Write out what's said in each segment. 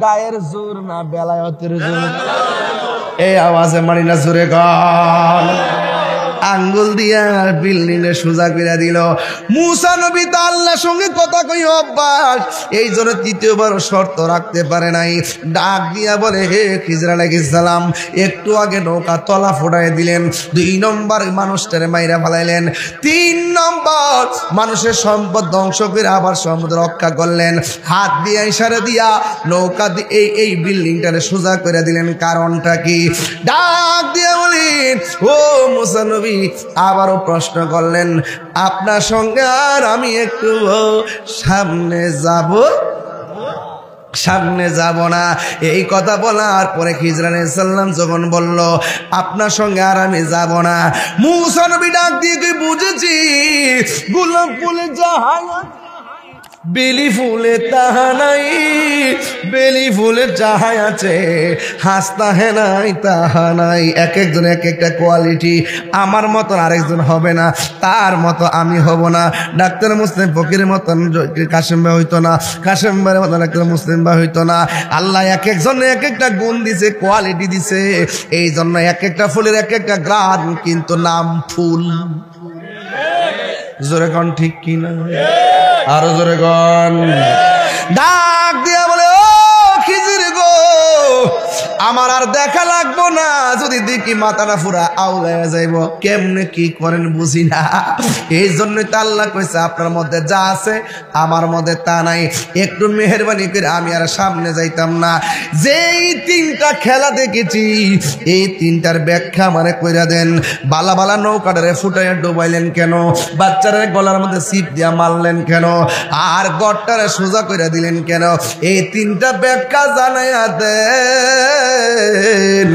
গায়ের জোর না বেলায়েতের জোর? এই আওয়াজে মারি না জোরে গান। আঙ্গুল দিয়া বিল্ডিং এ সোজা করে দিল। মুসা নবী তো আল্লাহর সঙ্গে কথা কই অভ্যাস, এই জন্য তৃতীয়বার শর্ত রাখতে পারে নাই। ডাক দিয়া বলে, হে খিজর আলাইহিস সালাম, একটু আগে নৌকা তলা ফোটায় দিলেন, 2 নম্বর মানুষটারে মাইরা ফেলাইলেন, 3 নম্বর মানুষের সম্পদ ধ্বংস করে আবার সম্পদ রক্ষা করলেন। হাত দিয়ে ইশারা দিয়া নৌকা এই বিল্ডিংটারে সোজা করে দিলেন। কারণটা কি? ডাক দিয়া বলেন, ও মুসা নবী আবারও প্রশ্ন করলেন, আপনার সঙ্গে আর আমি একটু সামনে যাব না? এই কথা বলার পরে খিজর আলাইহিস সালাম যখন বলল, আপনার সঙ্গে আর আমি যাব না, মুসা নবী ডাক দিয়ে কি বুঝেছি, গোলাপ ফুলে যাহা বেলি ফুলে তাহা নাই, বেলি ফুলে যাহা আছে হাসতা হে নাই তাহা নাই। এক একজন এক একটা কোয়ালিটি। আমার মতন আরেকজন হবে না, তার মতো আমি হব না। ডাক্তার মুসলিম ফকিরের মতন কাশেম ভাই হইতো না, কাশেম ভাইয়ের মতন ডাক্তার মুসলিম ভাই হইতো না। আল্লাহ এক একজন এক একটা গুণ দিছে, কোয়ালিটি দিছে। এই জন্য এক একটা ফুলের এক একটা গ্রান, কিন্তু নাম ফুল। জোরে কোন ঠিক কিনা? আরো জোরে কোন। ডাক দিয়া বলে, ও খিজির গো, আমার আর দেখা লাগবো না, যদি দেখি মাথাটা পুরা আউলাইয়া যাইব। কেমনে কি করেন বুঝি না। এই জন্যই তো আল্লাহ কইছে, আপনার মধ্যে যা আছে আমার মধ্যে তা নাই। একটু মেহেরবানি করে আমি আর সামনে যাইতাম না। যেই 3টা খেলা দেখেছি, এই 3টার ব্যাখ্যা মানে কইরা দেন। বালা বালা নৌকাটারে ফুটাইয়া ডুবাইলেন কেন? বাচ্চারে গলার মধ্যে সিপ দিয়া মারলেন কেন? আর গড়টারে সোজা কইরা দিলেন কেন? এই 3টা ব্যাখ্যা জানাইয়া দেন,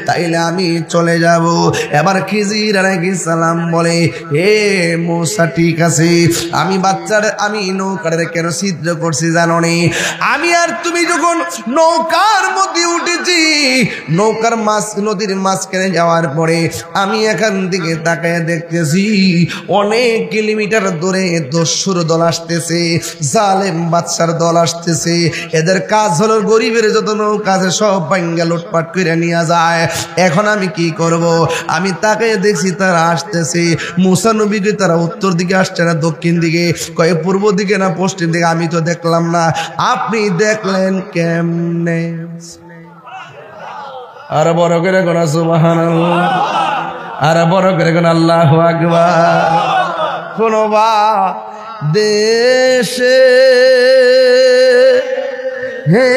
তাইলে আমি চলে যাব। এবার খিজির আলাইহিস সালাম বলে, হে মুসা, ঠিক আছে, আমি নৌকারে কেন ছিদ্র করছি জানো নি? আমি আর তুমি যখন নৌকার মধ্যে উঠেছি, নৌকার নদীর মাঝখানে যাওয়ার পরে আমি এখান থেকে তাকায় দেখতেছি অনেক কিলোমিটার দূরে দস্যুর দল আসতেছে, জালেম বাদশার দল আসতেছে। এদের কাজ হলো গরিবের যত নৌকা আছে সব ভাঙ্গা লুটপাট করে নিয়ে যায়। এখন আমি কি করব? আমি তাকায় দেখছি তারা আসতেছে। মুসা নবীকে তারা উত্তর দিকে আসছে না দক্ষিণ দিকে, কয়ে পূর্ব দিকে না পশ্চিম দিকে? আমি তো দেখলাম না। আপনি দেখলেন কেমনে? আর বড় করে কোন সুবহানাল্লাহ, আর বড় করে কোন আল্লাহু আকবার। কোন বা দেশে হে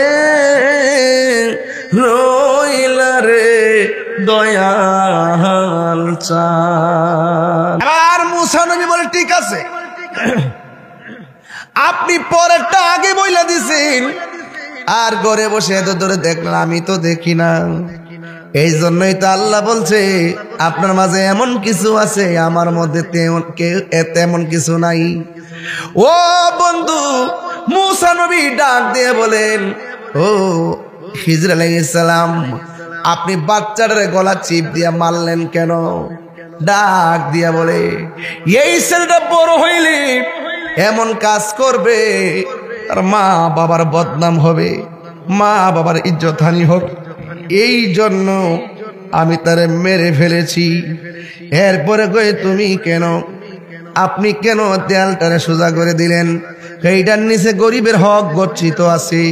রইলা রে দয়াল চাঁদ। আর মুসা নবী বলে, ঠিক আছে, আপনি পরেরটা আগে বইলা দিছেন, আর ঘরে বসে এত ধরে দেখলাম, আমি তো দেখি না। এই জন্যই তো আল্লাহ বলছে, আপনার মাঝে এমন কিছু আছে, আমার মধ্যে তেমন কিছু নাই। ও বন্ধু, মুসা নবী ডাক দিয়ে বলেন, ও খিজর আলাইহিস সালাম, আপনি বাচ্চাটার গলা চিপ দিয়া মারলেন কেন? ডাক দিয়া বলে, এই ছেলেটা বড় হইলে এমন কাজ করবে, আর মা বাবার বদনাম হবে, মা বাবার ইজ্জত হানি হোক, এই জন্য আমি তারে মেরে ফেলেছি। এরপরে কয়ে, তুমি কেন, আপনি কেন দেয়ালটারে সোজা করে দিলেন? এইটার নিচে গরিবের হক গচ্ছিত আছে,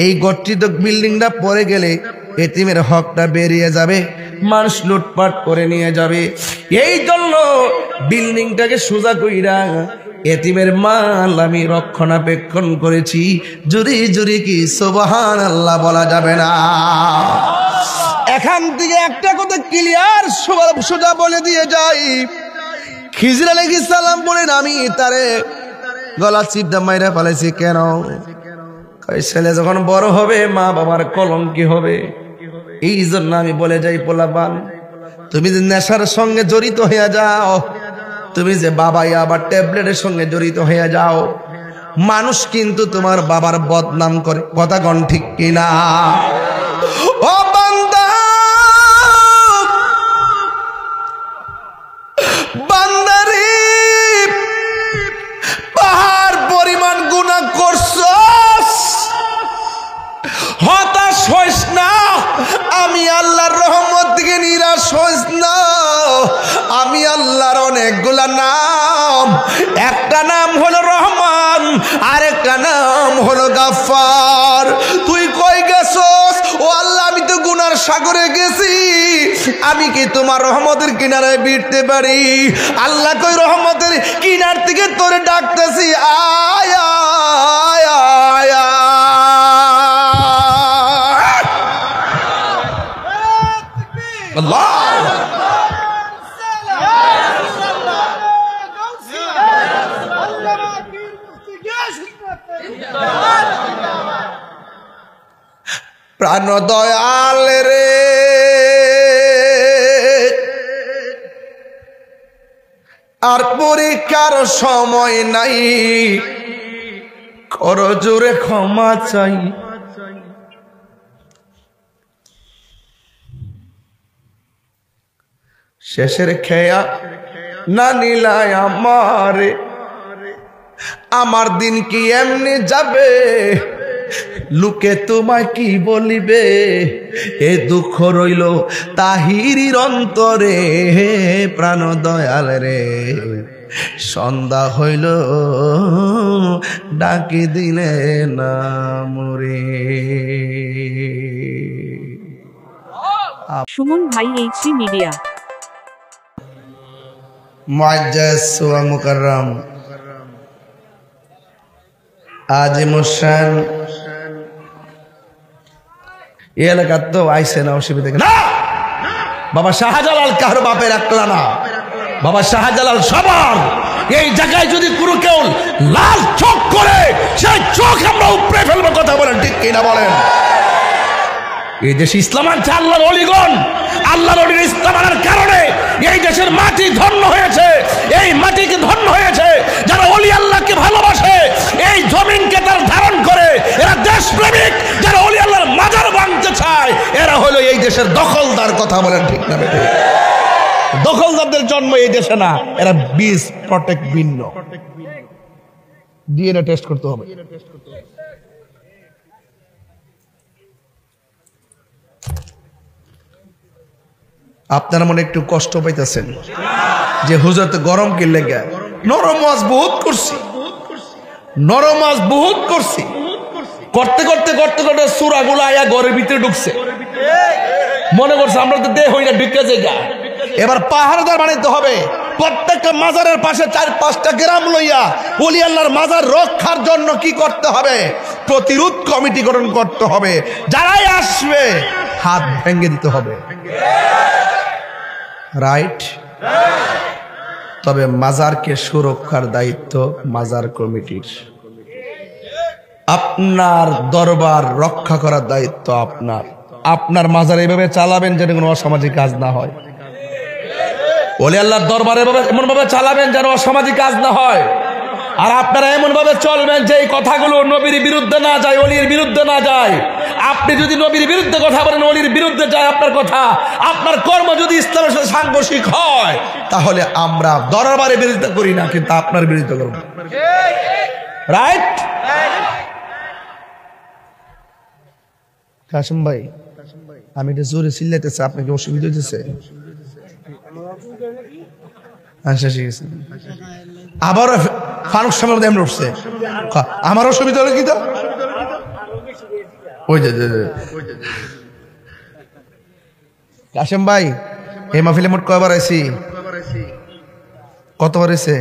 এই গচ্ছিত বিল্ডিংটা পড়ে গেলে এতিমের হকটা বেরিয়ে যাবে, মানুষ লুটপাট করে নিয়ে যাবে। এই জন্য বিল্ডিংটাকে সোজা কইরা এতিমের মাল আমি রক্ষণাবেক্ষণ করেছি। জুরি জুরি কি সুবহানাল্লাহ বলা যাবে না? এখান থেকে একটা কথা ক্লিয়ার সোজা বলে দিয়ে যাই। খিজর আলাইহিস সালাম বলেন, আমি তারে গলা চিপটা মাইরা ফেলেছি কেন? ছেলে যখন বড় হবে মা বাবার কলঙ্কি হবে। এই জন্য আমি বলে যাই, পোলাপান, তুমি যে নেশার সঙ্গে জড়িত হয়ে যাও, তুমি যে বাবাই আবার ট্যাবলেটের সঙ্গে জড়িত হয়ে যাও, মানুষ কিন্তু তোমার বাবার বদনাম করে। কথা কোন ঠিক কিনা? ও বান্দা, বান্দারে, পাহাড় পরিমাণ গুনাহ করছস, হতাশ হইস না, আমি আল্লাহর রহমত থেকে নিরাশ হইস না। আমি আল্লাহর অনেকগুলা নাম, একটা নাম হলো রহমান, আরেকটা নাম হলো গাফফার। তুই কই গেছস? ও আল্লাহ, আমি তো গুনার সাগরে গেছি, আমি কি তোমার রহমতের কিনারায় ভিড়তে পারি? আল্লাহ কই রহমতের কিনার থেকে তোরে ডাকতেছি, আয় আয় আয় আয়। আল্লাহ প্রাণ দয়াল রে, আর পরীক্ষার সময় নাই, কর জোরে ক্ষমা চাই। শেষের খেয়া না নিলায় আমারে, আমার দিন কি এমনি যাবে? লোকে তোমায় কি বলিবে? এ দুঃখ রইল তাহিরির অন্তরে। প্রাণ দয়াল রে, সন্ধ্যা হইল ডাকি দিলে না মরে। সুমন ভাই, এইচডি মিডিয়া। মুআজ্জাজ ওয়া মুকাররম আজিমুশান এই এলাকার তো আইসে না, অসুবিধা না। বাবা শাহজালাল কারো বাপের একলা না, বাবা শাহজালাল সবার। এই জায়গায় যদি কোনো কেউ লাল চোখ করে, সেই চোখ আমরা উপড়ে ফেলবো। কথা বলেন ঠিক কিনা বলেন? এই দেশে ইসলাম আনছে আল্লাহর ওলিগণ, আল্লাহর ওলির ইসলাম আনার কারণে এই দেশের মাটি ধন্য হয়েছে। এই মাটিকে ধন্য হয়েছে যারা ওলি আল্লাহকে ভালোবাসে, এই জমিনকে তার ধারণ করে। এরা দেশপ্রেমিক, যারা ওলি আল্লাহর মাজার ভাঙতে চায়, এরা হলো এই দেশের দখলদার। কথা বলেন ঠিক না বেঠিক? দখলদারদের জন্ম এই দেশে না, এরা বীজ প্রটেক্ট ভিন্ন। ডিএনএ টেস্ট করতে হবে। আপনারা মনে একটু কষ্ট পাইতেছেন যে হুজুর তো গরম কি লেগে? নরম ওয়াজ বহুত করছি, নরম ওয়াজ বহুত করছি। করতে করতে করতে করতে সূরাগুলো আয়া ঘরের ভিতরে ঢুকছে। মনে করছে আমরা তো দেহ হইনা ঢুকে যাই। এবার পাহাড়দার বানাইতে হবে। প্রত্যেকটা মাজারের পাশে 4-5টা গ্রাম লইয়া ওলি আল্লাহর মাজার রক্ষার জন্য কি করতে হবে? প্রতিরোধ কমিটি গঠন করতে হবে। যারাই আসবে হাত ভেঙে দিতে হবে। রাইট? তবে মাজারকে সুরক্ষার দায়িত্ব মাজার কমিটির। আপনার দরবার রক্ষা করার দায়িত্ব আপনার। আপনার মাজার এইভাবে চালাবেন যেন কোনো অসামাজিক কাজ না হয়। ওলি আল্লাহর দরবার এমন ভাবে চালাবেন যেন অসামাজিক কাজ না হয়। আর আপনারা এমন ভাবে চলবেন যে এই কথাগুলো নবীর বিরুদ্ধে না যায়, ওলির বিরুদ্ধে না যায়। আপনি যদি নবীর বিরুদ্ধে কথা বলেন, ওলির বিরুদ্ধে যায় আপনার কথা, আপনার কর্ম যদি ইসলামের সাথে সাংঘর্ষিক হয়, তাহলে আমরা দরবারের বিরুদ্ধে করি না, কিন্তু আপনার বিরুদ্ধে করব। রাইট? কাসিম ভাই, আমি এটা জোরে চিল্লাইতেছি, আপনাকে অসুবিধা হইতেছে? আচ্ছা ঠিক আছে। আবার ফারুক সাহেব এমন উঠছে, আমার অসুবিধা হলো কি? তো ওই যে কাসিম ভাই, এই মাহফিলে মোট কয়বার আইছি? কতবার হয়েছে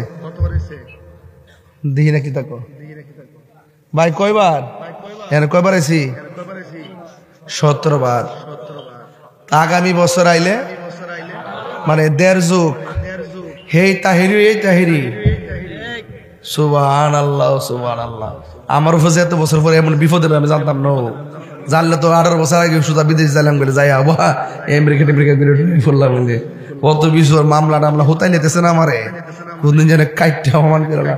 দেখি নাকি? তাকো ভাই কয়বার? কয়বার আইছি? 17 বার। আগামী বছর আইলে মানে 1.5 যুগ। হেই তাহিরি, এই তাহিরি। সুবহানাল্লাহ, সুবহানাল্লাহ। আমার উপর এত বছর পরে এমন বিপদে আমি জানতাম না। জানলে তো 18 বছর আগে সুদা বিদেশ যাইলাম বলে যাই আবা আমেরিকা ফুললাম বলে কত বিষয় মামলা টামলা হতাই নিতেছে না আমারে। কোনদিন যেন কাইটটা অপমান করে না।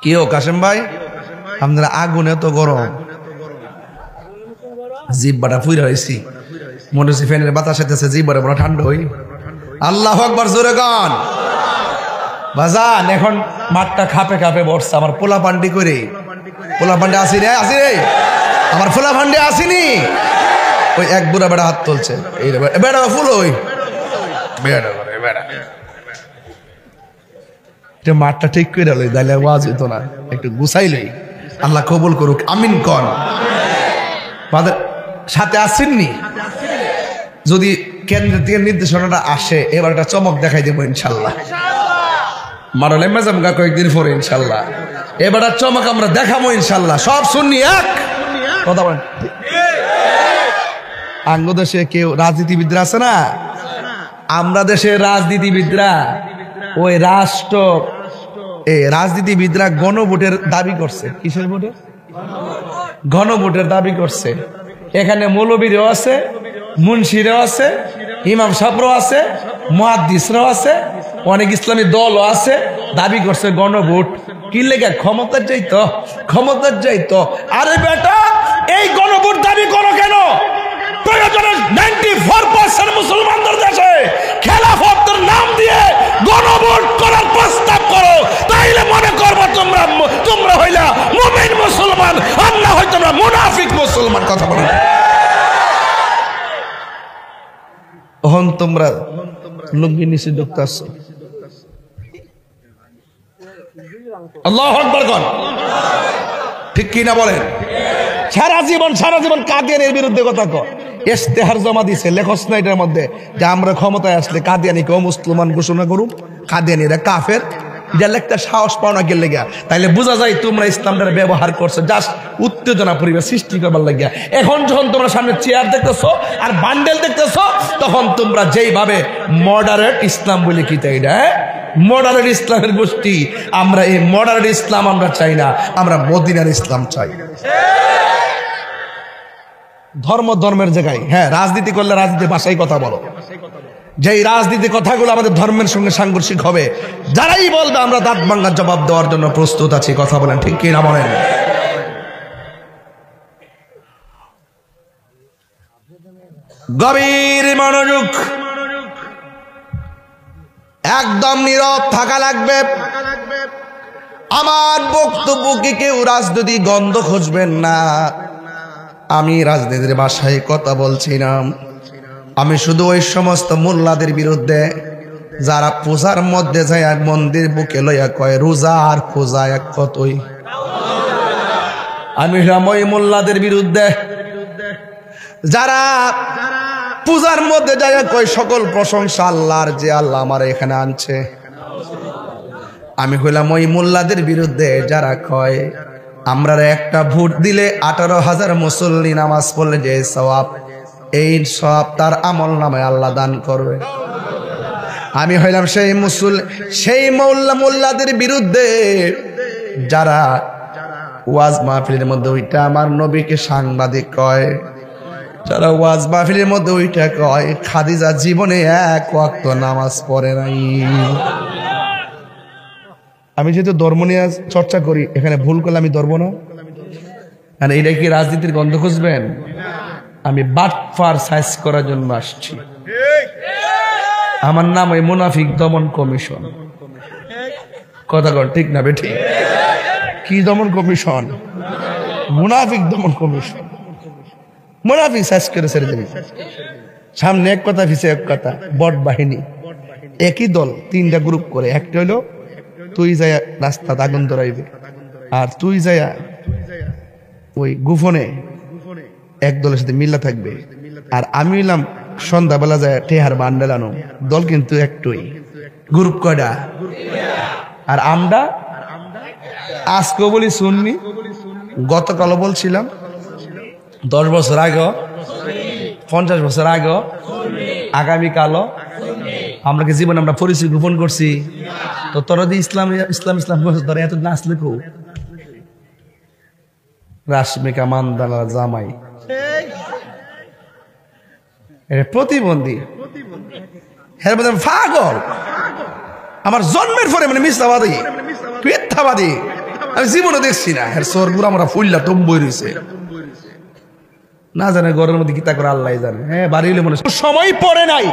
কি ও কাসেম ভাই, আপনারা আগুনে তো গরম, জিব্বাটা ফুইরা হয়েছি, মনে হচ্ছে ফ্যানের বাতাস আইতেছে, জিব্বাটা বড় ঠান্ডা হই। আল্লাহু আকবার, জোরে গান বাজান। এখন মাঠটা খাপে খাপে বসছে, আমার পোলা পান্ডি করে পোলা ফান্ডে আসি রে আমার পোলা ফান্ডে আসিনি। ওই এক বুড়া বেড়া হাত তুলছে, এই বেড়া ফুল ওই বেড়া মাঠটা ঠিক করে দিল, তাহলে আওয়াজ হইতো না। একটু গুছাইলেই আল্লাহ কবুল করুক, আমিন কন। আমাদের সাথে আসেননি, যদি কেন্দ্রের থেকে নির্দেশনাটা আসে এবার একটা চমক দেখাই দেবো ইনশাল্লাহ। মারলে মেজামগা কয়েকদিন পরে ইনশাল্লাহ এবার চমক আমরা দেখাবো ইনশাল্লাহ। সব শুননি এক কথা বলেন। আঙ্গ দেশে কেউ রাজনীতিবিদরা আছে না, আমরা দেশের রাজনীতিবিদরা ওই রাষ্ট্র রাজনীতিবিদরা গণভোটের দাবি করছে। কিসের ভোটের? গণভোটের দাবি করছে। এখানে মৌলবীরাও আছে, মুন্সিরাও আছে, ইমাম সাহেবরাও আছে, মুহাদ্দিসরাও আছে, অনেক ইসলামী দলও আছে। দাবি করছে গণভোট। কি লেগে? ক্ষমতার যাইতো। আরে বেটা, এই গণভোট দাবি করো কেন? প্রয়োজনে 94% মুসলমানদের দেশে খেলাফতের নাম দিয়ে গণভোট করার প্রস্তাব করো, তাইলে মনে করবো তোমরা হইলা মুমিন মুসলমান, আর না হয় তোমরা মুনাফিক মুসলমান। কথা বলো। ওহন তোমরা লুঙ্গি নিচে ঢুকতে আসছো। আল্লাহু আকবার কর, ঠিক কি না বলেন? সারা জীবন কাদিয়ানির বিরুদ্ধে কথা কর। ইশতেহার জমা দিছে, লেখস না এটার মধ্যে যে আমরা ক্ষমতায় আসলে কাদিয়ানিকে মুসলমান ঘোষণা করুন, কাদিয়ানিরা কাফের। এটা একটা সাহস পাও না গেলে গিয়া, তাইলে বোঝা যায় তোমরা ইসলামটার ব্যবহার করছো জাস্ট উত্তেজনা পরিবেশ সৃষ্টি করবার লাগিয়া। এখন যখন তোমরা সামনে চেয়ার দেখতেছো আর বান্ডেল দেখতেছো, তখন তোমরা যেইভাবে মডারেট ইসলাম বলে কি তাই না, মডারেট ইসলামের গোষ্ঠী। আমরা এই মডারেট ইসলাম আমরা চাই না, আমরা মদিনার ইসলাম চাই। ধর্মের জায়গায় হ্যাঁ রাজনীতি করলে রাজনীতি ভাষায় কথা বলো। যেই রাজনীতি কথাগুলো আমাদের ধর্মের সঙ্গে সাংঘর্ষিক হবে, যারাই বলবে আমরা দাঁত ভাঙার জবাব দেওয়ার জন্য প্রস্তুত আছি। কথা বলেন ঠিক কি না বলেন? গভীর মনোযোগ, একদম নীরব থাকা লাগবে। আমার বক্তব্যকে কেউ রাজনীতি গন্ধ খুঁজবেন না। আমি রাজনীতির ভাষায় কথা বলছি না। আমি শুধু ওই সমস্ত মোল্লাদের বিরুদ্ধে যারা পূজার মধ্যে যায় আর মন্দির বুকে লইয়া কয় রোজা আর পূজা এক কতই। আমি ওই মোল্লাদের বিরুদ্ধে যারা পূজার মধ্যে যায় কয় সকল প্রশংসা আল্লাহর, যে আল্লাহ আমার এখানে আনছে। আমি হইলাম ওই মোল্লাদের বিরুদ্ধে যারা কয় আমরা একটা ভোট দিলে 18,000 মুসল্লি নামাজ পড়লে যে সওয়াব, এই সওয়াব তার আমল নামে আল্লাহ দান করবে। আমি হইলাম সেই মোল্লাদের বিরুদ্ধে যারা ওয়াজ মাহফিলের মধ্যে ওইটা আমার নবীকে সাংবাদিক কয়, যারা ওয়াজ মাহফিলের মধ্যে ওইটা কয় খাদিজা জীবনে এক ওয়াক্ত নামাজ পড়ে নাই। আমি যেহেতু ধর্ম নিয়ে চর্চা করি, এখানে ভুল করলে আমি ধরবো না। আর এটা কি রাজনীতির গন্ধ খুঁজবেন? আমি বাটফার সাইজ করার জন্য আসছি। আমার নাম ওই মুনাফিক দমন কমিশন। কথা কর ঠিক না বেঠি? কি দমন কমিশন? মুনাফিক দমন কমিশন। মুনাফিক সাইজ করে ছেড়ে দেবে। সামনে এক কথা পিছে এক কথা, বট বাহিনী। একই দল 3টা গ্রুপ করে। একটা হইলো তুই যাইয়া রাস্তা আগুন ধরাইবে, আর তুই যাইয়া ওই গোপনে এক দলের সাথে মিল্লা থাকবে, আর আমি হইলাম সন্ধ্যাবেলা যায় টেহার বান্ডেল আনো। দল কিন্তু একটুই, গ্রুপ কয়টা? আর আমরা আজকেও বলি শুননি, গতকালও বলছিলাম, 10 বছর আগে, 50 বছর আগে, আগামীকালও আমরা কি জীবনে আমরা পরিচয় গোপন করছি? তো তোরা দিয়ে ইসলাম ইসলাম ইসলাম করছে, তোরা এত নাচলে কো রাশমিকা মান্দালা জামাই প্রতিবন্ধী পাগল। আমার জন্মের পরে মানে মিথ্যাবাদী মিথ্যাবাদী আমি জীবনে দেখছি না। হ্যাঁ সরগুলো আমরা ফুললা টম্বই রয়েছে, না জানে ঘরের মধ্যে গীতা করে আল্লাহ জানে। হ্যাঁ বাড়ি হইলে মনে সময় পড়ে নাই,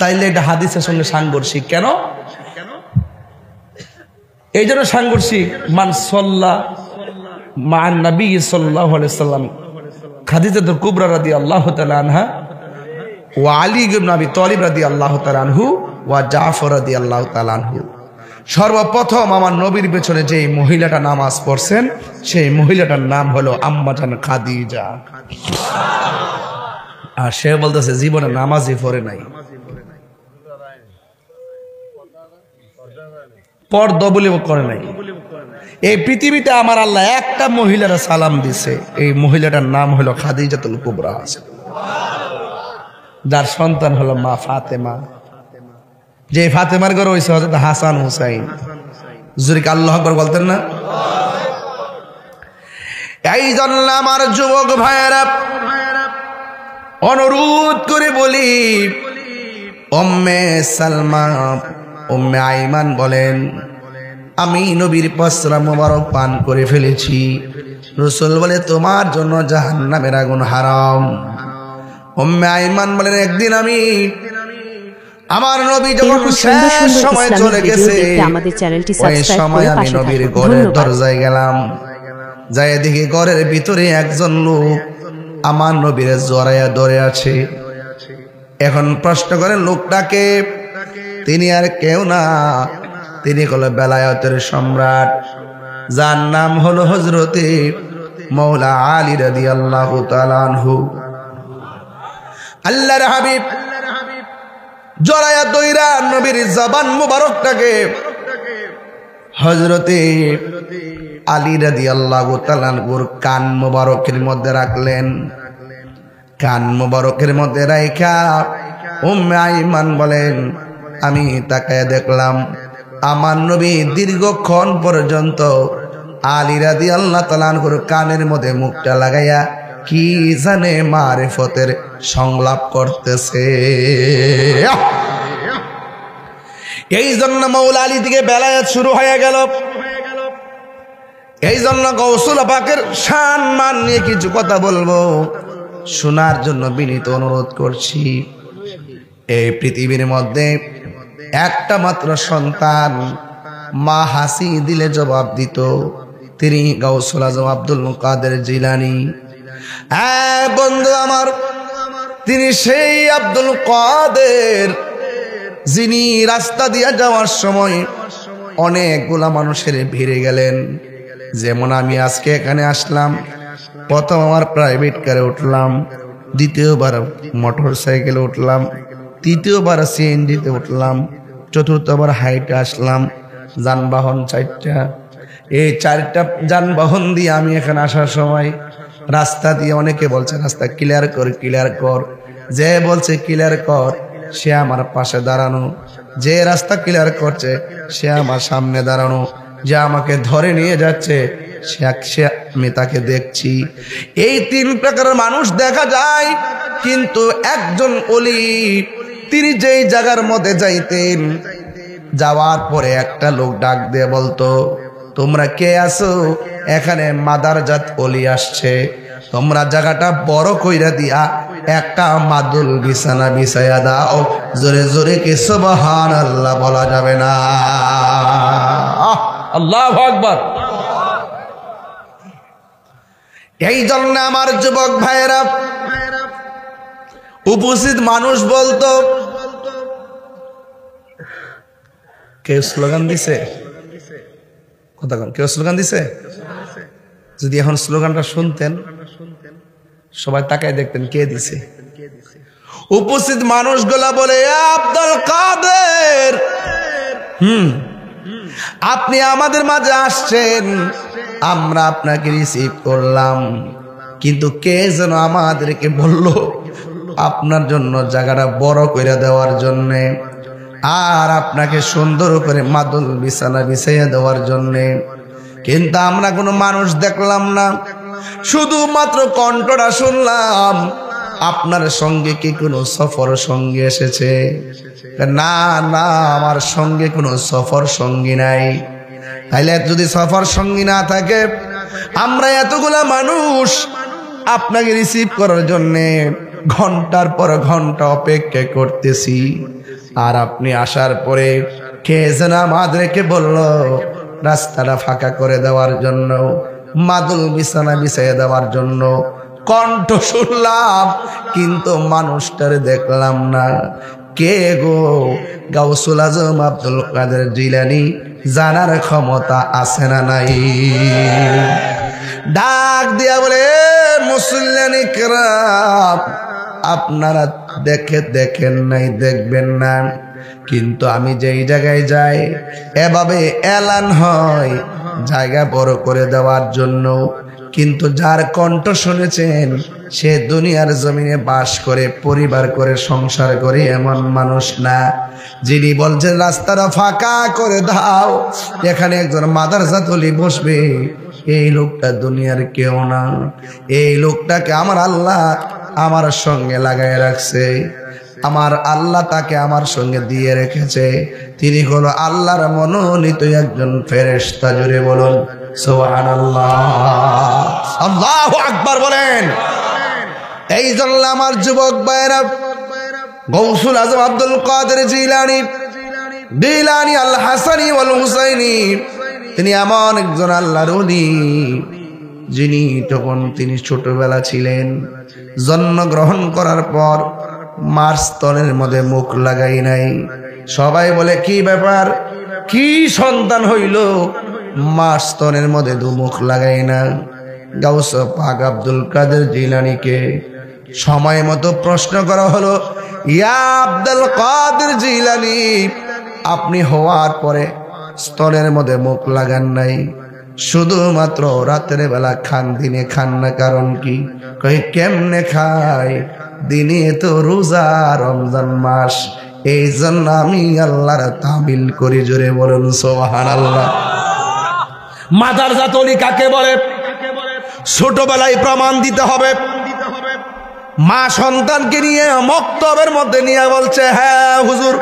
তাইলে এটা হাদিসের সঙ্গে সাংঘর্ষিক। কেন? এই জন্য সাংঘর্ষিক। মান সল্লা মা নবী সাল্লাল্লাহু আলাইহি সাল্লাম খাদিজাতুল কুবরা রাদিয়াল্লাহু তাআলা আনহা ওয়া আলী ইবনে আবি তালিব রাদিয়াল্লাহু তাআলা আনহু ওয়া জাফর রাদিয়াল্লাহু তাআলা আনহু। সর্বপ্রথম আমার নবীর পেছনে যে মহিলাটা নামাজ পড়ছেন সেই মহিলাটার নাম হলো আম্মাজান খাদিজা। আর সে বলতেছে জীবনে নামাজই পড়ে নাই, পর্দা বলে করে নাই। এই পৃথিবীতে আমার আল্লাহ একটা মহিলার সালাম দিছে, এই মহিলাটার নাম হলো খাদিজাতুল কুবরা, যার সন্তান হলো মা ফাতেমা। যে ফাতেমার ঘরে হয়েছে হযরত হাসান হুসাইন। জুরিক আল্লাহু আকবার বলতেন না? এই জন্য আমার যুবক ভাইয়েরা অনুরোধ করে বলি, উম্মে সালমা উম্মে আইমান বলেন, আমি নবীর পসরা মোবারক পান করে ফেলেছি। রাসূল বলে তোমার জন্য জাহান্নামের আগুন হারাম। উম্মে আইমান বলেন একদিন আমি আমার নবী যখন শেষ সময় চলে গেছে ওই সময় আমি নবীর ঘরের দরজায় গেলাম, যাই দেখি ঘরের ভিতরে একজন লোক আমার নবীর জড়াইয়া ধরে আছে। এখন প্রশ্ন করেন লোকটাকে, তিনি আর কেউ না, তিনি হলো বেলায়েতের সম্রাট, যার নাম হলো হযরতে মাওলা আলী রাদিয়াল্লাহু তাআলা আনহু। আল্লাহর হাবিব জড়াইয়া দইরা নবীর জবান মুবারকটাকে হযরতে আলী রাদিয়াল্লাহু তাআলা আনহুর কান মুবারকের মধ্যে রাখলেন। কান মুবারকের মধ্যে রাইখা উম্মে আইমান বলেন আমি তাকায় দেখলাম আমার নবী দীর্ঘক্ষণ পর্যন্ত আলী রাদিয়াল্লাহু তাআলা আনহুর কানের মধ্যে মুখটা লাগাইয়া কি জানে মারিফতের সংলাপ করতেছে। এই জন্য মাওলা আলী থেকে বেলায়েত শুরু হয়ে গেল। এই জন্য গৌসুল পাকের শান মান নিয়ে কিছু কথা বলবো, শোনার জন্য বিনীত অনুরোধ করছি। এই পৃথিবীর মধ্যে একটা মাত্র সন্তান মা হাসি দিলে জবাব দিত, তিনি গাউসুল আজম আব্দুল কাদের জিলানী। হ্যাঁ বন্ধু আমার, তিনি সেই আব্দুল কাদের যিনি রাস্তা দিয়ে যাওয়ার সময় অনেকগুলা মানুষের ভিড়ে গেলেন। যেমন আমি আজকে এখানে আসলাম, প্রথম আমার প্রাইভেট কারে উঠলাম, দ্বিতীয়বার মোটর সাইকেলে উঠলাম, তৃতীয়বার সিএনজিতে উঠলাম, চতুর্থবার হাইটে আসলাম। যানবাহন চারটা, এই চারটা যানবাহন দিয়ে আমি এখানে আসার সময় রাস্তা দিয়ে অনেকে বলছে রাস্তা ক্লিয়ার কর ক্লিয়ার কর, যে বলছে ক্লিয়ার কর সে আমার পাশে দাঁড়ানো, যে রাস্তা ক্লিয়ার করছে সে আমার সামনে দাঁড়ানো, যে আমাকে ধরে নিয়ে যাচ্ছে সে আমি তাকে দেখছি। এই তিন প্রকারের মানুষ দেখা যায়, কিন্তু একজন ওলি তিনি যেই জায়গার মধ্যে যাইতেন, যাওয়ার পরে একটা লোক ডাক দিয়ে বলতো তোমরা কে আছো? এখানে মাদারজাত ওলি আসছে, তোমরা জায়গাটা বড় কইরা দিয়া একটা মাদুল বিছানা বিছাইয়া দাও। জোরে জোরে কি সুবহানাল্লাহ বলা যাবে না? আল্লাহু আকবার। এই জন্য আমার যুবক ভাইয়েরা, উপস্থিত মানুষ বলতো, কেউ স্লোগান দিছে, কথা কন, কেউ স্লোগান দিছে? যদি এখন স্লোগানটা শুনতেন সবাই তাকায় দেখতেন কে দিছে। উপস্থিত মানুষগুলা বলে আব্দুল কাদের, আপনি আমাদের মাঝে আসছেন, আমরা আপনাকে রিসিভ করলাম, কিন্তু কে যেন আমাদেরকে বলল আপনার জন্য জায়গাটা বড় করে দেওয়ার জন্য, আর আপনাকে সুন্দর করে মাদুল বিছানা বিছাইয়া দেওয়ার জন্য। কিন্তু আমরা কোনো মানুষ দেখলাম না, শুধুমাত্র কণ্ঠটা শুনলাম। আপনার সঙ্গে কি কোনো সফর সঙ্গী এসেছে? না না, আমার সঙ্গে কোনো সফর সঙ্গী নাই। তাইলে যদি সফর সঙ্গী না থাকে, আমরা এতগুলা মানুষ আপনাকে রিসিভ করার জন্যে ঘন্টার পর ঘন্টা অপেক্ষা করতেছি, আর আপনি আসার পরে কে যেন আমাদেরকে বলল রাস্তাটা ফাঁকা করে দেওয়ার জন্য। মাদুল বিছানা বিছাইয়ে দেওয়ার জন্য কণ্ঠ শুনলাম, কিন্তু মানুষটারে দেখলাম না। কে গো? গাউসুল আজম আব্দুল কাদের জিলানী। জানার ক্ষমতা আছে না নাই? ডাক দিয়া বলে, মুসল্লিয়ানি কেরাম, আপনারা দেখেন নাই, দেখবেন না, কিন্তু আমি যেই জায়গায় যাই এভাবে এলান হয় জায়গা বড় করে দেওয়ার জন্য। কিন্তু যার কণ্ঠ শুনেছেন সে দুনিয়ার জমিনে বাস করে, পরিবার করে, সংসার করে এমন মানুষ না। যিনি বলছেন রাস্তাটা ফাঁকা করে দাও, এখানে একজন মাদ্রাসা তলি বসবে, এই লোকটা দুনিয়ার কেউ না। এই লোকটাকে আমার আল্লাহ আমার সঙ্গে লাগাই রাখছে, আমার আল্লাহ তাকে আমার সঙ্গে দিয়ে রেখেছে। তিনি হলো আল্লাহর মনোনীত একজন ফেরেশতা। জুড়ে বলুন সুবহানাল্লাহ, আল্লাহু আকবার বলেন। এই জন্য আমার যুবক ভাইরা, গাউসুল আজম আব্দুল কাদের জিলানী আল হাসানি ওয়াল হুসাইনি, তিনি এমন একজন আল্লাহর ওলি যিনি তখন তিনি ছোটবেলা ছিলেন, জন্মগ্রহণ করার পর মার স্তনের মধ্যে মুখ লাগাই নাই। সবাই বলে কি ব্যাপার, কি সন্তান হইল, মার স্তনের মধ্যে মুখ লাগাই না। গাউস পাক আব্দুল কাদের জিলানীকে সময় মতো প্রশ্ন করা হলো, ইয়া আব্দুল কাদের জিলানী, আপনি হওয়ার পরে স্তনের মধ্যে মুখ লাগান নাই, শুধুমাত্র রাতের বেলা খান, দিনে খান না, কারণ কি? কই কেমনে খায়? দিনে তো রোজা, রমজান মাস, এই জন্য আমি আল্লাহর তাবিল করি। জোরে বলুন সুবহানাল্লাহ। মাদ্রাসা তলি কাকে বলে? ছোটবেলায় প্রমাণ দিতে হবে। মা সন্তানকে নিয়ে মক্তবের মধ্যে নিয়ে বলছে, হ্যাঁ হুজুর,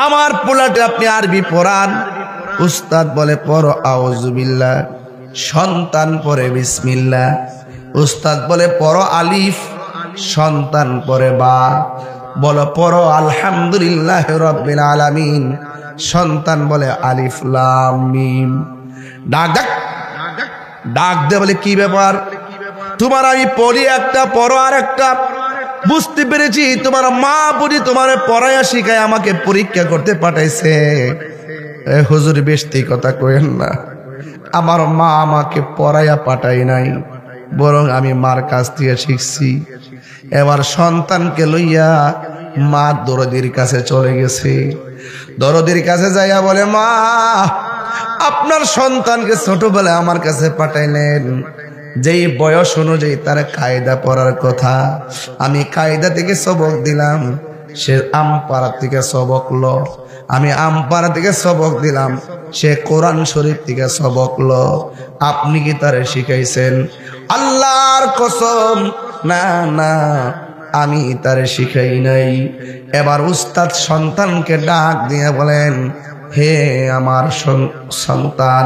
আমার পোলাটে আপনি আরবি পড়ান। উস্তাদ বলে পড়ো আউযুবিল্লাহ, সন্তান পড়ে বিসমিল্লাহ। উস্তাদ বলে পড়ো আলিফ, সন্তান পড়ে বা। বলো পড়ো আলহামদুলিল্লাহ রাব্বিল আলামিন, সন্তান বলে আলিফ লাম মিম। ডাক ডাক ডাক দে বলে কি ব্যাপার? তোমার আমি পড়ি একটা, পড়ো আর একটা। বুঝতে পেরেছি তোমার মা বুঝি তোমার পড়াইয়া শিখায় আমাকে পরীক্ষা করতে পাঠাইছে। হুজুর বেশি কথা কইেন না, আমার মা আমাকে পড়াইয়া পাঠাই নাই, বরং আমি মার কাছ থেকে শিখছি। এবার সন্তানকে লইয়া মা দরদির কাছে চলে গেছে। দরদির কাছে যাইয়া বলে, মা, আপনার সন্তানকে ছোটবেলায় আমার কাছে পাঠাইলেন, যেই বয়স অনুযায়ী তার কায়দা পড়ার কথা, আমি কায়দা থেকে সবক দিলাম, সে আমপাড়া থেকে সবক ল। আমি আমপাড়া থেকে সবক দিলাম, সে কোরআন শরীফ থেকে সবক ল। আপনি কি তারে শিখাইছেন? আল্লাহর কসম, না না, আমি তারে শিখাই নাই। এবার উস্তাদ সন্তানকে ডাক দিয়ে বলেন, হে আমার সন্তান,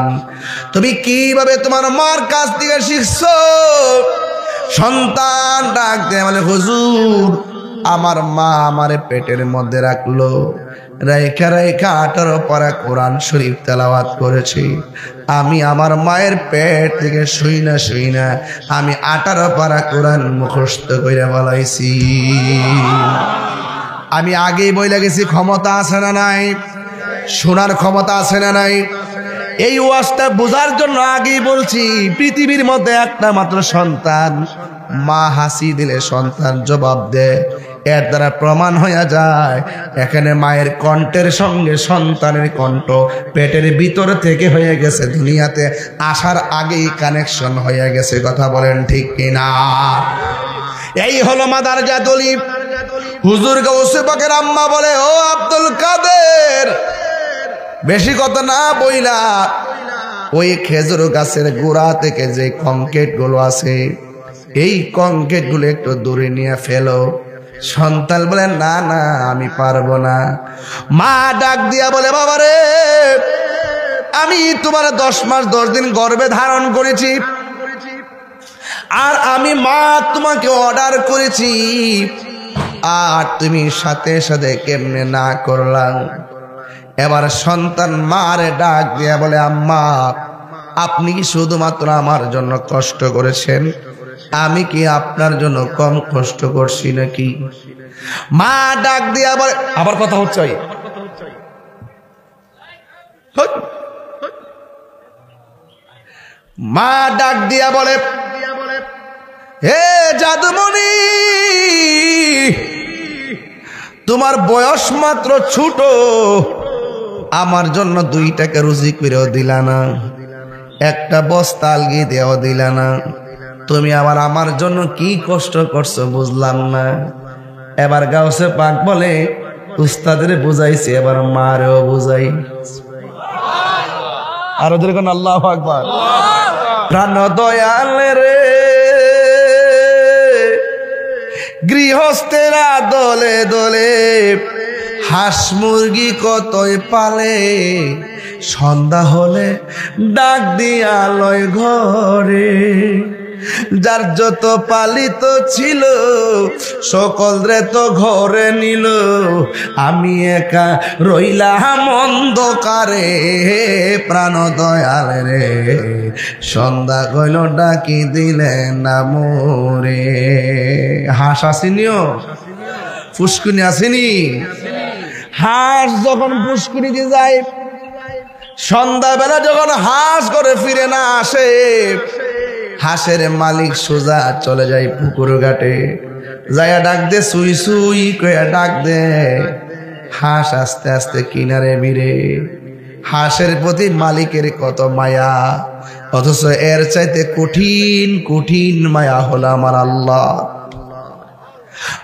তুমি কিভাবে তোমার মার কাছ থেকে শিখছো? সন্তান ডাক দিয়ে বলে, হুজুর, আমার মা আমারে পেটের মধ্যে রাখলো, রাইখা রাইখা 18 পারা কোরআন শরীফ তেলাওয়াত করেছি। আমি আমার মায়ের পেট থেকে শুই না আমি 18 পারা কোরআন মুখস্থ কইরা বলাইছি। আমি আগেই বইলা গেছি, ক্ষমতা আছে না নাই? শোনার ক্ষমতা আছে না নাই? এই ওয়াজটা বোঝার জন্য আগেই বলছি, পৃথিবীর মধ্যে একটা মাত্র সন্তান, মা হাসি দিলে সন্তান জবাব দেয়। এর দ্বারা প্রমাণ হয়ে যায় এখানে মায়ের কণ্ঠের সঙ্গে সন্তানের কণ্ঠ পেটের ভিতর থেকে হয়ে গেছে, দুনিয়াতে আসার আগেই কানেকশন হয়ে গেছে। কথা বলেন ঠিক কিনা? এই হলো মাদারজা তলি। হুজুর গাউসে পাকের আম্মা বলে, ও আব্দুল কাদের, বেশি কথা না বইলা ওই খেজুর গাছের গোড়া থেকে যে কংক্রিট গুলো আছে, এই কংক্রিট গুলো একটু দূরে নিয়ে ফেলো। সন্তান বলে, না না, আমি পারবো না। মা ডাক দিয়া বলে, বাবারে, আমি তোমার 10 মাস 10 দিন গর্ভে ধারণ করেছি, আর আমি মা তোমাকে অর্ডার করেছি, আর তুমি সাথে সাথে কেমনে না করলাম? এবার সন্তান মারে ডাক দিয়া বলে, আম্মা, আপনি কি শুধুমাত্র আমার জন্য কষ্ট করেছেন? আমি কি আপনার জন্য কম কষ্ট করছি নাকি? মা ডাক দিয়ে আবার কথা হচ্ছে ওই মা ডাক দিয়া বলে, হে জাদুমণি, তোমার বয়স মাত্র ছোট, আমার জন্য 2 টাকা রুজি করেও দিলা না, একটা বস্তা আলগি দেও দিলা না, তুমি আবার আমার জন্য কি কষ্ট করছো বুঝলাম না। এবার গাউসে পাক বলে, উস্তাদের বুঝাইছি, এবার মারেও বুঝাই। আর ওদের কোন আল্লাহু আকবার। প্রাণ দয়াল রে, গৃহস্থেরা দলে দলে হাঁস মুরগি কতই পালে, সন্ধ্যা হলে ডাক দিয়া লয় ঘরে, যার যত পালিত ছিল সকলরে তো ঘরে নিল, আমি একা রইলাম অন্ধকারে। প্রাণ দয়াল রে, সন্ধ্যা গইল ডাকি দিলে না মোরে। হাঁস আসেনিও, পুষ্কুনি আসেনি? হাঁস যখন পুষ্কুনিতে যায়, সন্ধ্যাবেলা যখন হাঁস করে ফিরে না আসে, হাঁসের মালিক সোজা চলে যায় পুকুর ঘাটে, যাইয়া ডাক দে, সুই সুই কইয়া ডাক দে। হাঁস আস্তে আস্তে কিনারে ভিড়ে। হাঁসের প্রতি মালিকের কত মায়া, অথচ এর চাইতে কঠিন কঠিন মায়া হলো আমার আল্লাহ।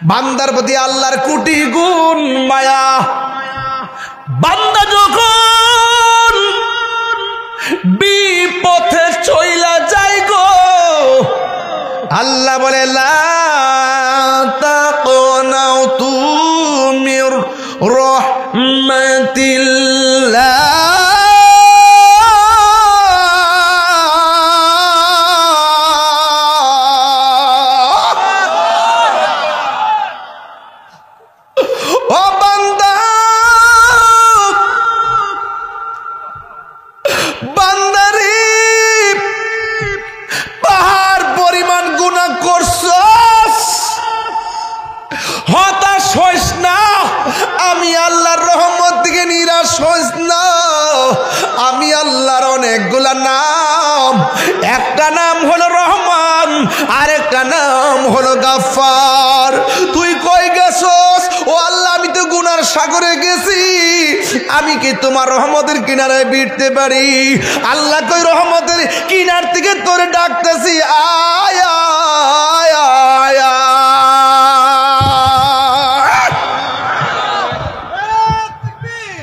বান্দার প্রতি আল্লাহর কোটি গুণ মায়া। বান্দা যখন বিপথে চইলা যায় গো, আল্লাহ বলে, লা তাকনাতু মির রাহমাতিল্লাহ, ও বান্দা, বান্দারে পাহাড় পরিমাণ গুনাহ করছস, হতাশ হইস না, আমি আল্লাহর রহমত থেকে নিরাশ হইস না। আমি আল্লাহর অনেকগুলা নাম, একটা নাম হলো রহমান, আরেকটা নাম হলো গাফফার। তুই কই গেছস? ও আল্লাহ, আমি তো গুনার সাগরে গেছি, আমি কি তোমার রহমতের কিনারায় ভিড়তে পারি? আল্লাহ কই, রহমতের কিনার থেকে তোরে ডাকতেছি, আয় আয় আয় আয়।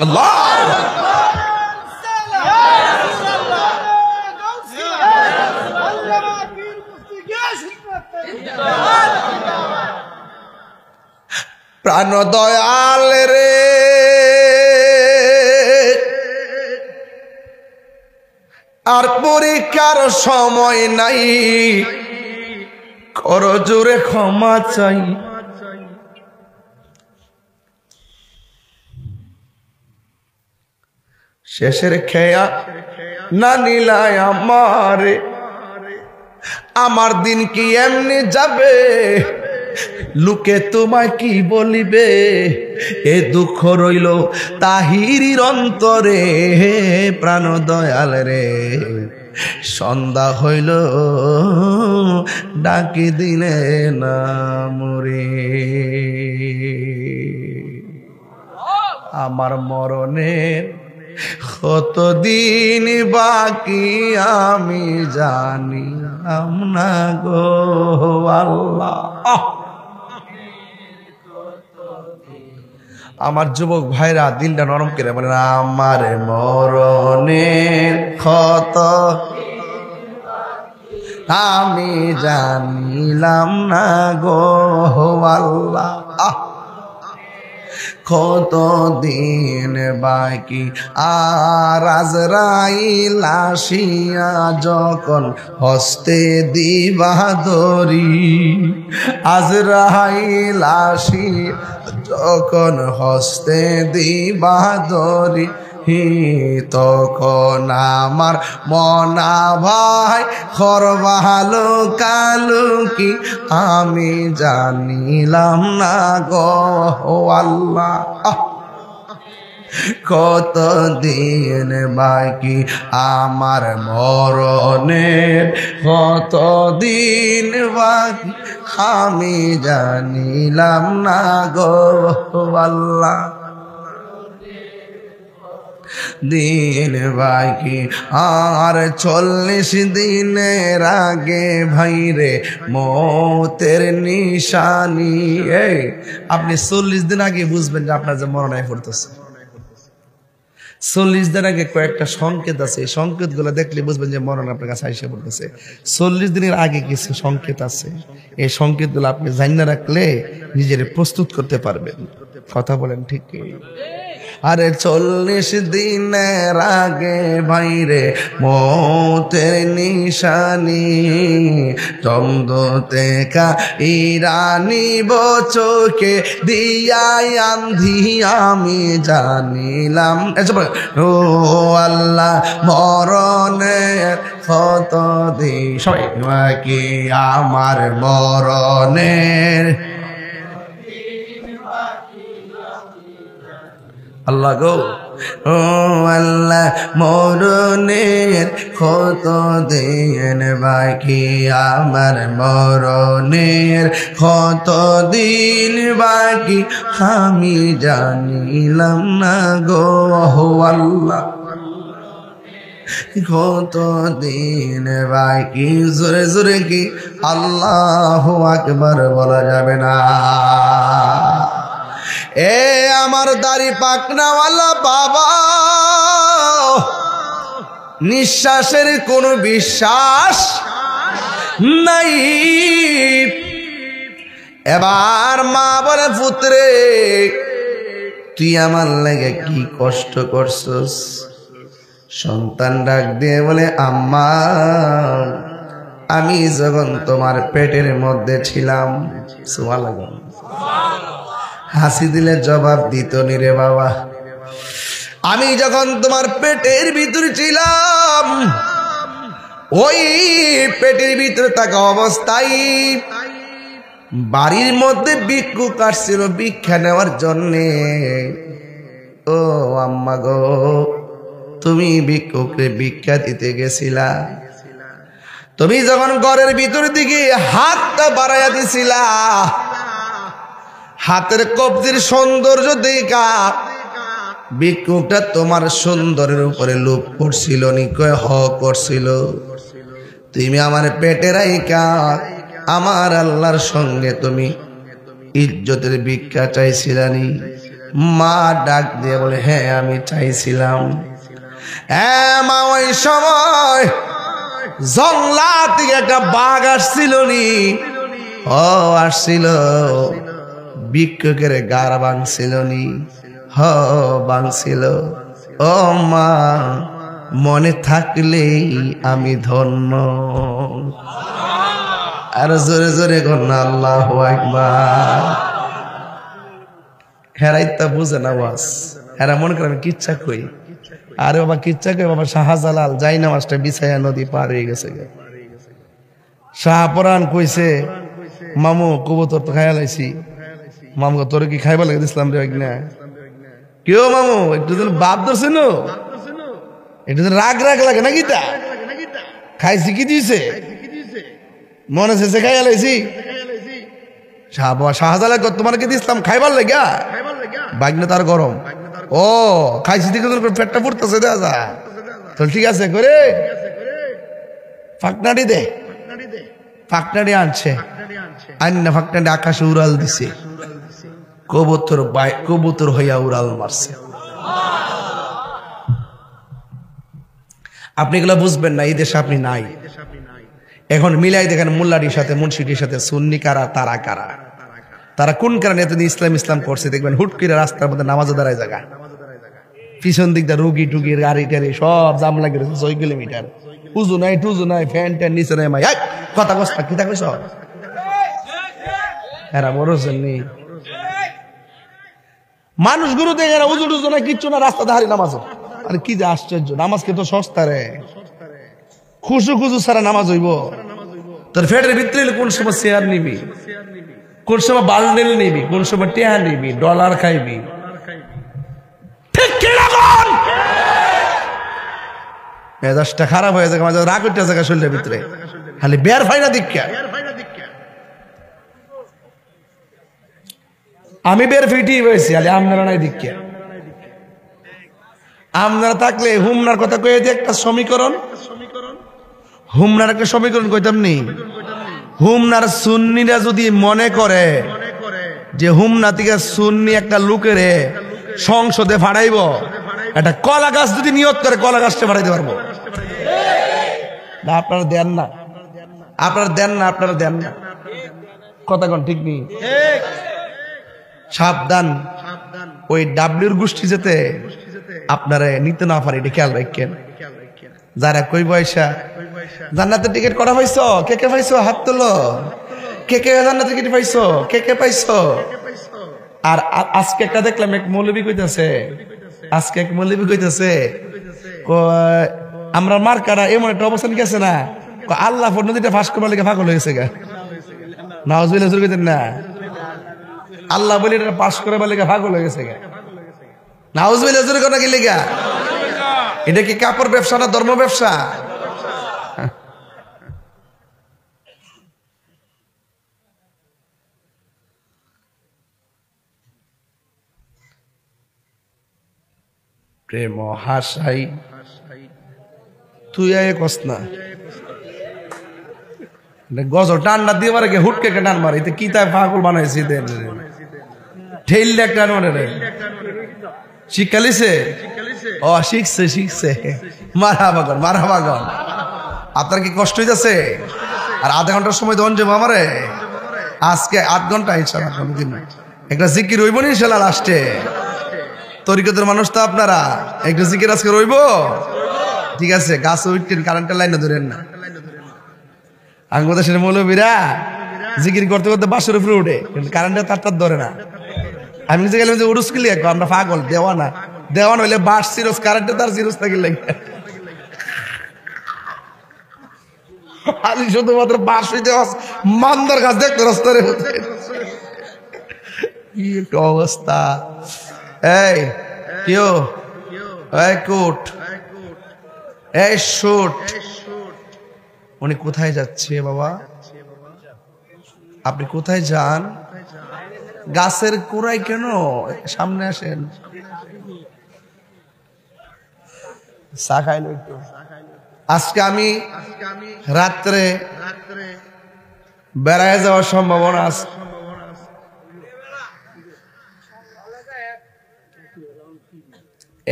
আল্লাহ প্রাণ দয়াল রে, আর পরীক্ষার সময় নাই, কর জোরে ক্ষমা চাই। শেষের খেয়া না নিলায় আমারে, আমার দিন কি এমনি যাবে? লোকে তোমায় কি বলিবে? এ দুঃখ রইল তাহিরির অন্তরে। প্রাণ দয়াল রে, সন্ধ্যা হইল ডাকি দিলে না মোরে। আমার মরণের কতদিন বাকি আমি জানি না গো আল্লাহ। আমার যুবক ভাইরা দিলটা নরম করে বলেন, আমার মরণের ক্ষত আমি জানিলাম না গো আল্লাহ। কত দিন বাকি, আর আজরাইল আসিয়া যখন হস্তে দিবা ধরি, আজরাইল আসিয়া যখন হস্তে দিবা ধরি, তখন আমার মনা ভাই খরবালো কালু কি আমি জানিলাম না গো আল্লাহ। কত দিন বাকি আমার মরণের, কত দিন বাকি আমি জানিলাম না গো আল্লাহ। দিন বাকি আর 40 দিনের আগে ভাইরে মতের নিশানি। আপনি 40 দিন আগে বুঝবেন যে আপনার যে মরণায় পড়তেছে। 40 দিন আগে কয়েকটা সংকেত আছে, এই সংকেত গুলো দেখলে বুঝবেন যে মরণ আপনার কাছে আইসা পড়তেছে। 40 দিনের আগে কিছু সংকেত আছে, এই সংকেত গুলো আপনি জানিয়ে রাখলে নিজের প্রস্তুত করতে পারবেন। কথা বলেন ঠিক কি? আরে 40 দিনের আগে ভাইরে মতের নিশানি, চন্দ্রতে কা ইরানি বচকে দিয়াই আন্ধি আমি জানিলাম। ও আল্লাহ মরণের কত দিন সবাই বাকি আমার মরণের। আল্লাহ গো ও আল্লাহ মরণের কত দিন বাকি আমার মরণের, কত দিন বাকি আমি জানিলাম না গো আল্লাহ। কত দিন বাকি জোরে জোরে কি আল্লাহু আকবার বলা যাবে না? এ আমার দাড়ি পাকনাওয়ালা বাবা, নিঃশ্বাসের কোনো বিশ্বাস নাই। এবার মা বলে পুত্রে তুই আমার লাগে কি কষ্ট করছস? সন্তান ডাক দিয়ে বলে আম্মা আমি যখন তোমার পেটের মধ্যে ছিলাম, সুবহানাল্লাহ, হাসি দিলে জবাব দিত নি রে বাবা। আমি যখন তোমার পেটের ভিতরে ছিলাম, ওই পেটের ভিতরে থাকা অবস্থায় বাড়ির মধ্যে ভিক্ষুক আসছিল ভিক্ষা নেওয়ার জন্যে। ও আম্মা গো, তুমি ভিক্ষুককে ভিক্ষা দিতে গেছিলা, তুমি যখন ঘরের ভিতর দিকে হাতটা বাড়াইয়া দিছিলা, হাতের কবজির সৌন্দর্য দেখা ভিক্ষুকটা তোমার সুন্দরের উপরে লোভ করছিল নি? কয় হ করছিল। তুমি আমার পেটে রাইকা আমার আল্লাহর সঙ্গে তুমি ইজ্জতের ভিক্ষা চাইছিলানি? মা ডাক দিয়ে বলে হ্যাঁ আমি চাইছিলাম। হ্যাঁ মা, ওই সময় জংলা থেকে একটা বাঘ আসছিল নি? ও আসছিল। ভিক্ষুকের গাড় ভাঙছিল নি? হ ভাঙছিল। ও মা, মনে থাকলেই আমি ধন্য। আর জোরে জোরে কন্যা আল্লাহু আকবার। হেরাইতা বুঝে না বাস, হেরা মনে করে আমি কিচ্ছা কই। আরে বাবা কিচ্ছা কই বাবা, শাহজালাল যাই নামাজটা বিছাইয়া নদী পার হয়ে গেছে। শাহপরান কইছে মামু কবুতর তো খাইয়া লাইছি। মামু তোর কি খাইবা লাগে দিছিলাম রে না? কেউ মামু একটু যেন বাপ ধরছে নো, একটু যেন রাগ রাগ লাগে নাকি? তা খাইছি কি দিছে মনে শেষে খাইয়া লাইছি। শাহজালাল তোমার কি দিছিলাম খাইবার লাগা? বাগনা তার গরম। ও খাইছি দিকে পেটটা ফুটতেছে, দেখা যা চল ঠিক আছে করে ফাঁকনাড়ি দে। ফাঁকনাড়ি আনছে, আন্না ফাঁকনাড়ি আকাশে উড়াল দিছে, কবুতর হইয়া উড়াল মারছে। আপনি এগুলো বুঝবেন না, এই দেশে আপনি নাই। এখন মিলাই দেখেন মোল্লাটির সাথে মুন্সিটির সাথে সুন্নি কারা, তারা কারা, তারা কোন কারণে এতদিন ইসলাম ইসলাম করছে। দেখবেন হুট করে রাস্তার মধ্যে নামাজও দাঁড়ায় জায়গা, পিছন দিক দিয়ে রুগী টুগির গাড়ি টাড়ি সব জাম লাগে 6 কিলোমিটার। উজু নাই টুজু নাই, ফ্যান ট্যান নিচে নাই। মাই কথা কষ্ট কি থাকবে সব এরা বড়ছেন নি মানুষগুলো দেখে উজু টুজু নাই, কিচ্ছু না, রাস্তা ধারি নামাজ। আর কি যে আশ্চর্য, নামাজকে তো সস্তা রে, খুশু খুশু সারা নামাজ হইব। তোর ফেটের ভিতরে কোন সময় শেয়ার নিবি, কোন সময় বান্ডেল নিবি, কোন সময় টেহা নিবি, ডলার খাইবি, ঠিক কিরকম মেজাজটা খারাপ হয়ে যায়, মাঝে রাগ উঠতে জায়গা শরীরের ভিতরে, খালি বের ফাইনা দীক্ষা। আমি বের ফিটি হয়েছি, আলে আপনারা নাই দীক্ষা। আপনারা থাকলে হুমনার কথা কয়ে যে একটা সমীকরণ, হুমনার একটা সমীকরণ কইতাম নি। হুমনার সুন্নিরা যদি মনে করে যে হুমনা থেকে সুন্নি একটা লোকেরে সংসদে ফাড়াইব, একটা কলা গাছ যদি নিয়ত করে কলা গাছটা ফাড়াইতে পারবো না। আপনারা দেন না, আপনারা দেন না, আপনারা দেন না, কথা কোন ঠিক নেই। সাবধান, ওই ডাব্লিউর গোষ্ঠী যেতে আপনারা নিতে না পারে, এটা খেয়াল রাখেন। যারা কই পয়সা জান্নাতের টিকিট করা পাইছো, কে কে পাইছো হাত তোলো, কে কে জান্নাতের টিকিট পাইছো, কে কে পাইছো। আর আজকে একটা দেখলাম এক মৌলবী কইতাছে, আজকে এক মৌলবী কইতাছে আমরা মার্কারা এমন একটা অবস্থান গেছে না, আল্লাহ নদীটা ফাঁস করবার লেগে পাগল হয়েছে গা। নাউজুবিল্লাহ জোরে কইতেন না, আল্লাহ বলে এটা পাস করবার লেগে পাগল হয়ে গেছে গা। নাউজুবিল্লাহ জোরে কথা কি লেগা? এটা কি কাপড় ব্যবসা না ধর্ম ব্যবসা? প্রেম হাসাই তুই আয় কস না, গজল টান্ডা দিয়ে মারে হুটকে টান মারে, কি তাই পাগল বানাইছি ঠেল টান মারে রে। শিক্ষালিছে, ও শিখছে শিখছে, মারা বাগন মারা বাগন। আপনার কি কষ্ট হইতেছে? আর আধা ঘন্টার সময় দন যাবো আমারে, আজকে 8 ঘন্টা ইনশাআল্লাহ একটা জিকির রইব না ইনশাআল্লাহ লাস্টে। তরিকতের মানুষ তো আপনারা, একটা জিকির আজকে রইব, ঠিক আছে? গাছ উঠতেন, কারেন্টের লাইনে ধরেন না। আঙ্গুদেশের মৌলবীরা জিকির করতে করতে বাসের উপরে উঠে, কিন্তু কারেন্টের তার ধরে না। আমি যে গেলাম যে উরুস কিলি আমরা পাগল, দেওয়ানা দেওয়ান হইলে বাস সিরোস, কারেন্টের তার সিরোস থাকি লাগে। আমি শুধুমাত্র বাস হইতে মান্দার গাছ দেখতে রাস্তার কি একটা অবস্থা। এই কেউ এই কোট, এই শুট, উনি কোথায় যাচ্ছে বাবা? আপনি কোথায় যান? গাছের কোড়াই কেন? সামনে আসেন, চা খাইলো একটু। আজকে আমি রাত্রে বেড়ায় যাওয়ার সম্ভাবনা আছে।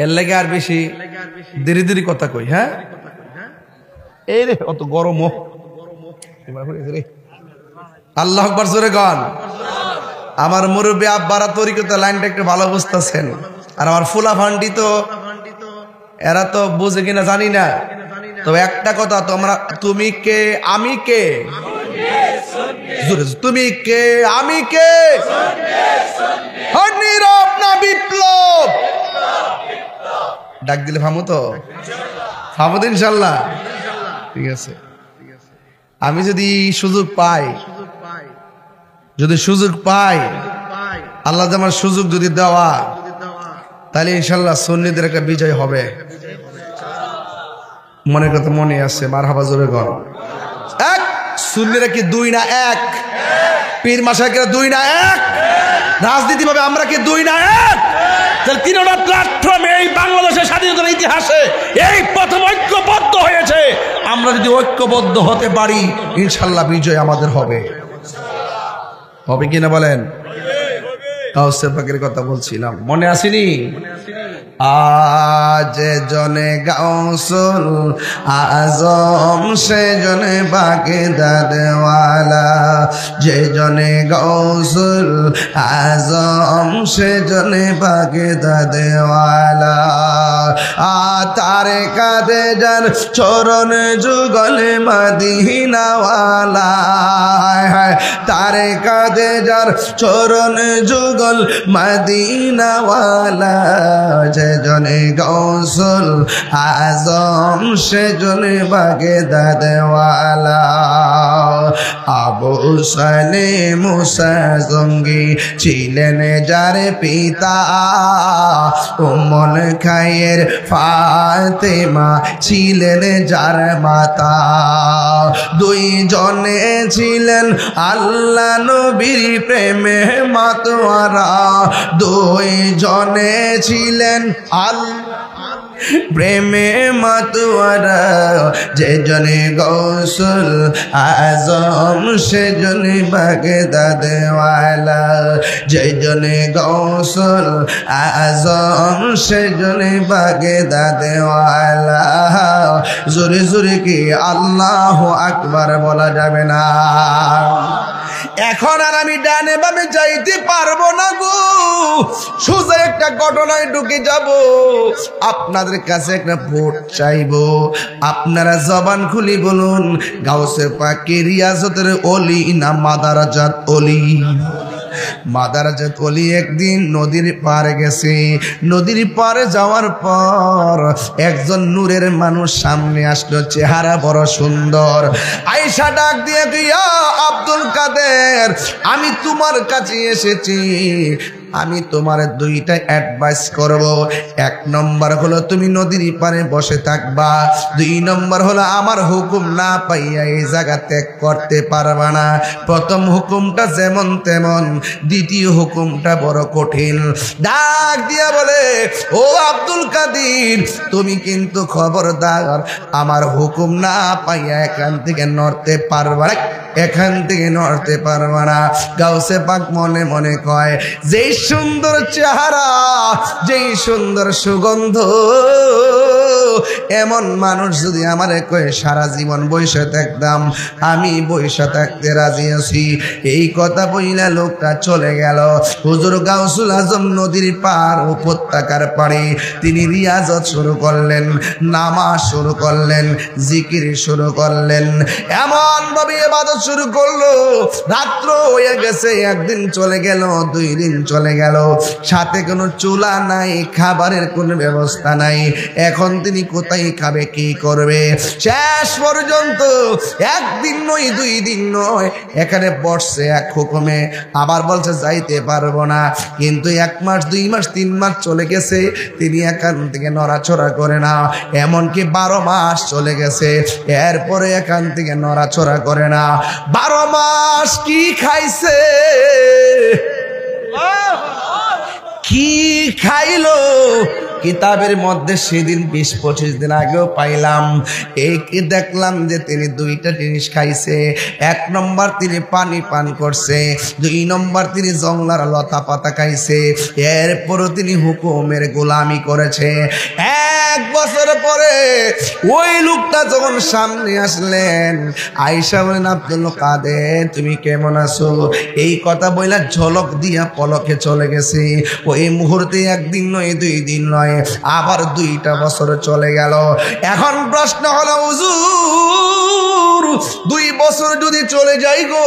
এর লেগে আর বেশি ধীরে ধীরে কথা কই। হ্যাঁ, এই রে অত গরম, আল্লাহ আকবার জোরে গান। আমার মুরব্বী আব্বারা তরিকতে লাইনটা একটু ভালো বুঝতেছেন, আর আমার ফুলা ফান্ডি তো এরা তো বুঝে কিনা জানি না। তো একটা কথা, তোমরা তুমি কে আমি কে, তুমি কে আমি কে, নীরব না বিপ্লব? ডাক দিলে ফামু তো, ফামু তো ইনশাল্লাহ। ঠিক আছে, আমি যদি সুযোগ পাই, যদি সুযোগ পাই, আল্লাহ আমার সুযোগ যদি দেওয়া, তাহলে ইনশাল্লাহ সুন্নিদের একটা বিজয় হবে। মনের কথা মনে আছে, মারহাবা জোরে গণ। এক সুন্নিরা কি 2 না 1? পীর মাশায়েখরা 2 না 1? রাজনীতি ভাবে আমরা কি 2 না 1? তাহলে 3টা প্ল্যাটফর্মে এই বাংলাদেশের স্বাধীনতার ইতিহাসে এই প্রথম ঐক্যবদ্ধ হয়েছে। আমরা যদি ঐক্যবদ্ধ হতে পারি, ইনশাল্লাহ বিজয় আমাদের হবে। হবে কিনা বলেন? গাউসে পাকের কথা বলছিলাম, মনে আসেনি? আজ জনে গাউসুল আজম, সে জনে বাগদাদওয়ালা, যে জনে গাউসুল আজম, সে জনে বাগদাদওয়ালা। তারে কাদে যান চরণ যুগলে মদিনাওয়ালা, হায় তারে কাঁধে যার চরণ যুগল মদিনাওয়ালা যেজনে গৌসুল আজম সেজনে বাগদাদওয়ালা আবু সালেম মুসা জঙ্গি ছিলেন যার পিতা উম্মুল খায়ের ফাতেমা ছিলেন যার মাতা দুই জনে ছিলেন আল্লাহ নবীর প্রেমে মাতোয়ারা দুই জনে ছিলেন প্রেমে মাতোয়ারা যেজনে গৌসুল আজম সেজনে বাগদাদওয়ালা যেজনে গৌসুল আজম সেজনে বাগদাদওয়ালা জোরে জোরে কি আল্লাহু আকবার বলা যাবে না এখন আর আমি ডানে বামে যাইতে পারবো না গো সোজা একটা ঘটনায় ঢুকে যাব আপনাদের কাছে একটা ভোট চাইবো আপনারা জবান খুলি বলুন গাউসে পাকে রিয়াজতের ওলি না মাদারাজাত ওলি মাদারাজাত ওলি একদিন নদীর পারে গেছে নদীর পারে যাওয়ার পর একজন নূরের মানুষ সামনে আসলো চেহারা বড় সুন্দর আয়েশা ডাক দিয়ে ইয়া আব্দুল কাদের আমি তোমার কাছে এসেছি আমি তোমার দুইটা অ্যাডভাইস করব এক নম্বর হলো তুমি নদীর পারে বসে থাকবা দুই নম্বর হলো আমার হুকুম না পাইয়া এই জায়গা ত্যাগ করতে পারবা না প্রথম হুকুমটা যেমন তেমন দ্বিতীয় হুকুমটা বড় কঠিন ডাক দিয়া বলে ও আব্দুল কাদের তুমি কিন্তু খবরদার আমার হুকুম না পাইয়া এখান থেকে নড়তে পারবা না এখান থেকে নড়তে পারবা না গাউসে পাক মনে মনে কয় যেই সুন্দর চেহারা যেই সুন্দর সুগন্ধ এমন মানুষ যদি আমারে কয়ে সারা জীবন বসে থাকতাম আমি বসে থাকতে রাজি আছি এই কথা বইলা লোকটা চলে গেল হুজুর গাউসুল আজম নদীর পার উপত্যকার পাড়ে তিনি রিয়াজত শুরু করলেন নামাজ শুরু করলেন জিকির শুরু করলেন এমন ভাবে ইবাদত শুরু করলো রাত্র হয়ে গেছে একদিন চলে গেল দুই দিন চলে গেল সাথে কোনো চুলা নাই খাবারের কোনো ব্যবস্থা নাই এখন তিনি কোথায় খাবে কি করবে শেষ পর্যন্ত একদিন নয় দুই দিন নয় এখানে বসছে এক হুকুমে আবার বলছে যাইতে পারবো না কিন্তু 1 মাস 2 মাস 3 মাস চলে গেছে তিনি এখান থেকে নড়াচড়া করে না এমনকি 12 মাস চলে গেছে এরপরে এখান থেকে নড়াচড়া করে না 12 মাস কি খাইছে কি খাইলো কিতাবের মধ্যে সেদিন 20-25 দিন আগেও পাইলাম এই দেখলাম যে তিনি দুইটা জিনিস খাইছে এক নম্বর তিনি পানি পান করছে দুই নম্বর তিনি জংলার লতা পাতা খাইছে এরপরও তিনি হুকুমের গোলামি করেছে 1 বছর পরে ওই লোকটা যখন সামনে আসলেন আয়েশা বলেন আব্দুল কাদের তুমি কেমন আছো এই কথা বইলা ঝলক দিয়া পলকে চলে গেছে ওই মুহূর্তে একদিন নয় দুই দিন নয় আবার 2টা বছর চলে গেল এখন প্রশ্ন হলো হুজুর 2 বছর যদি চলে যাই গো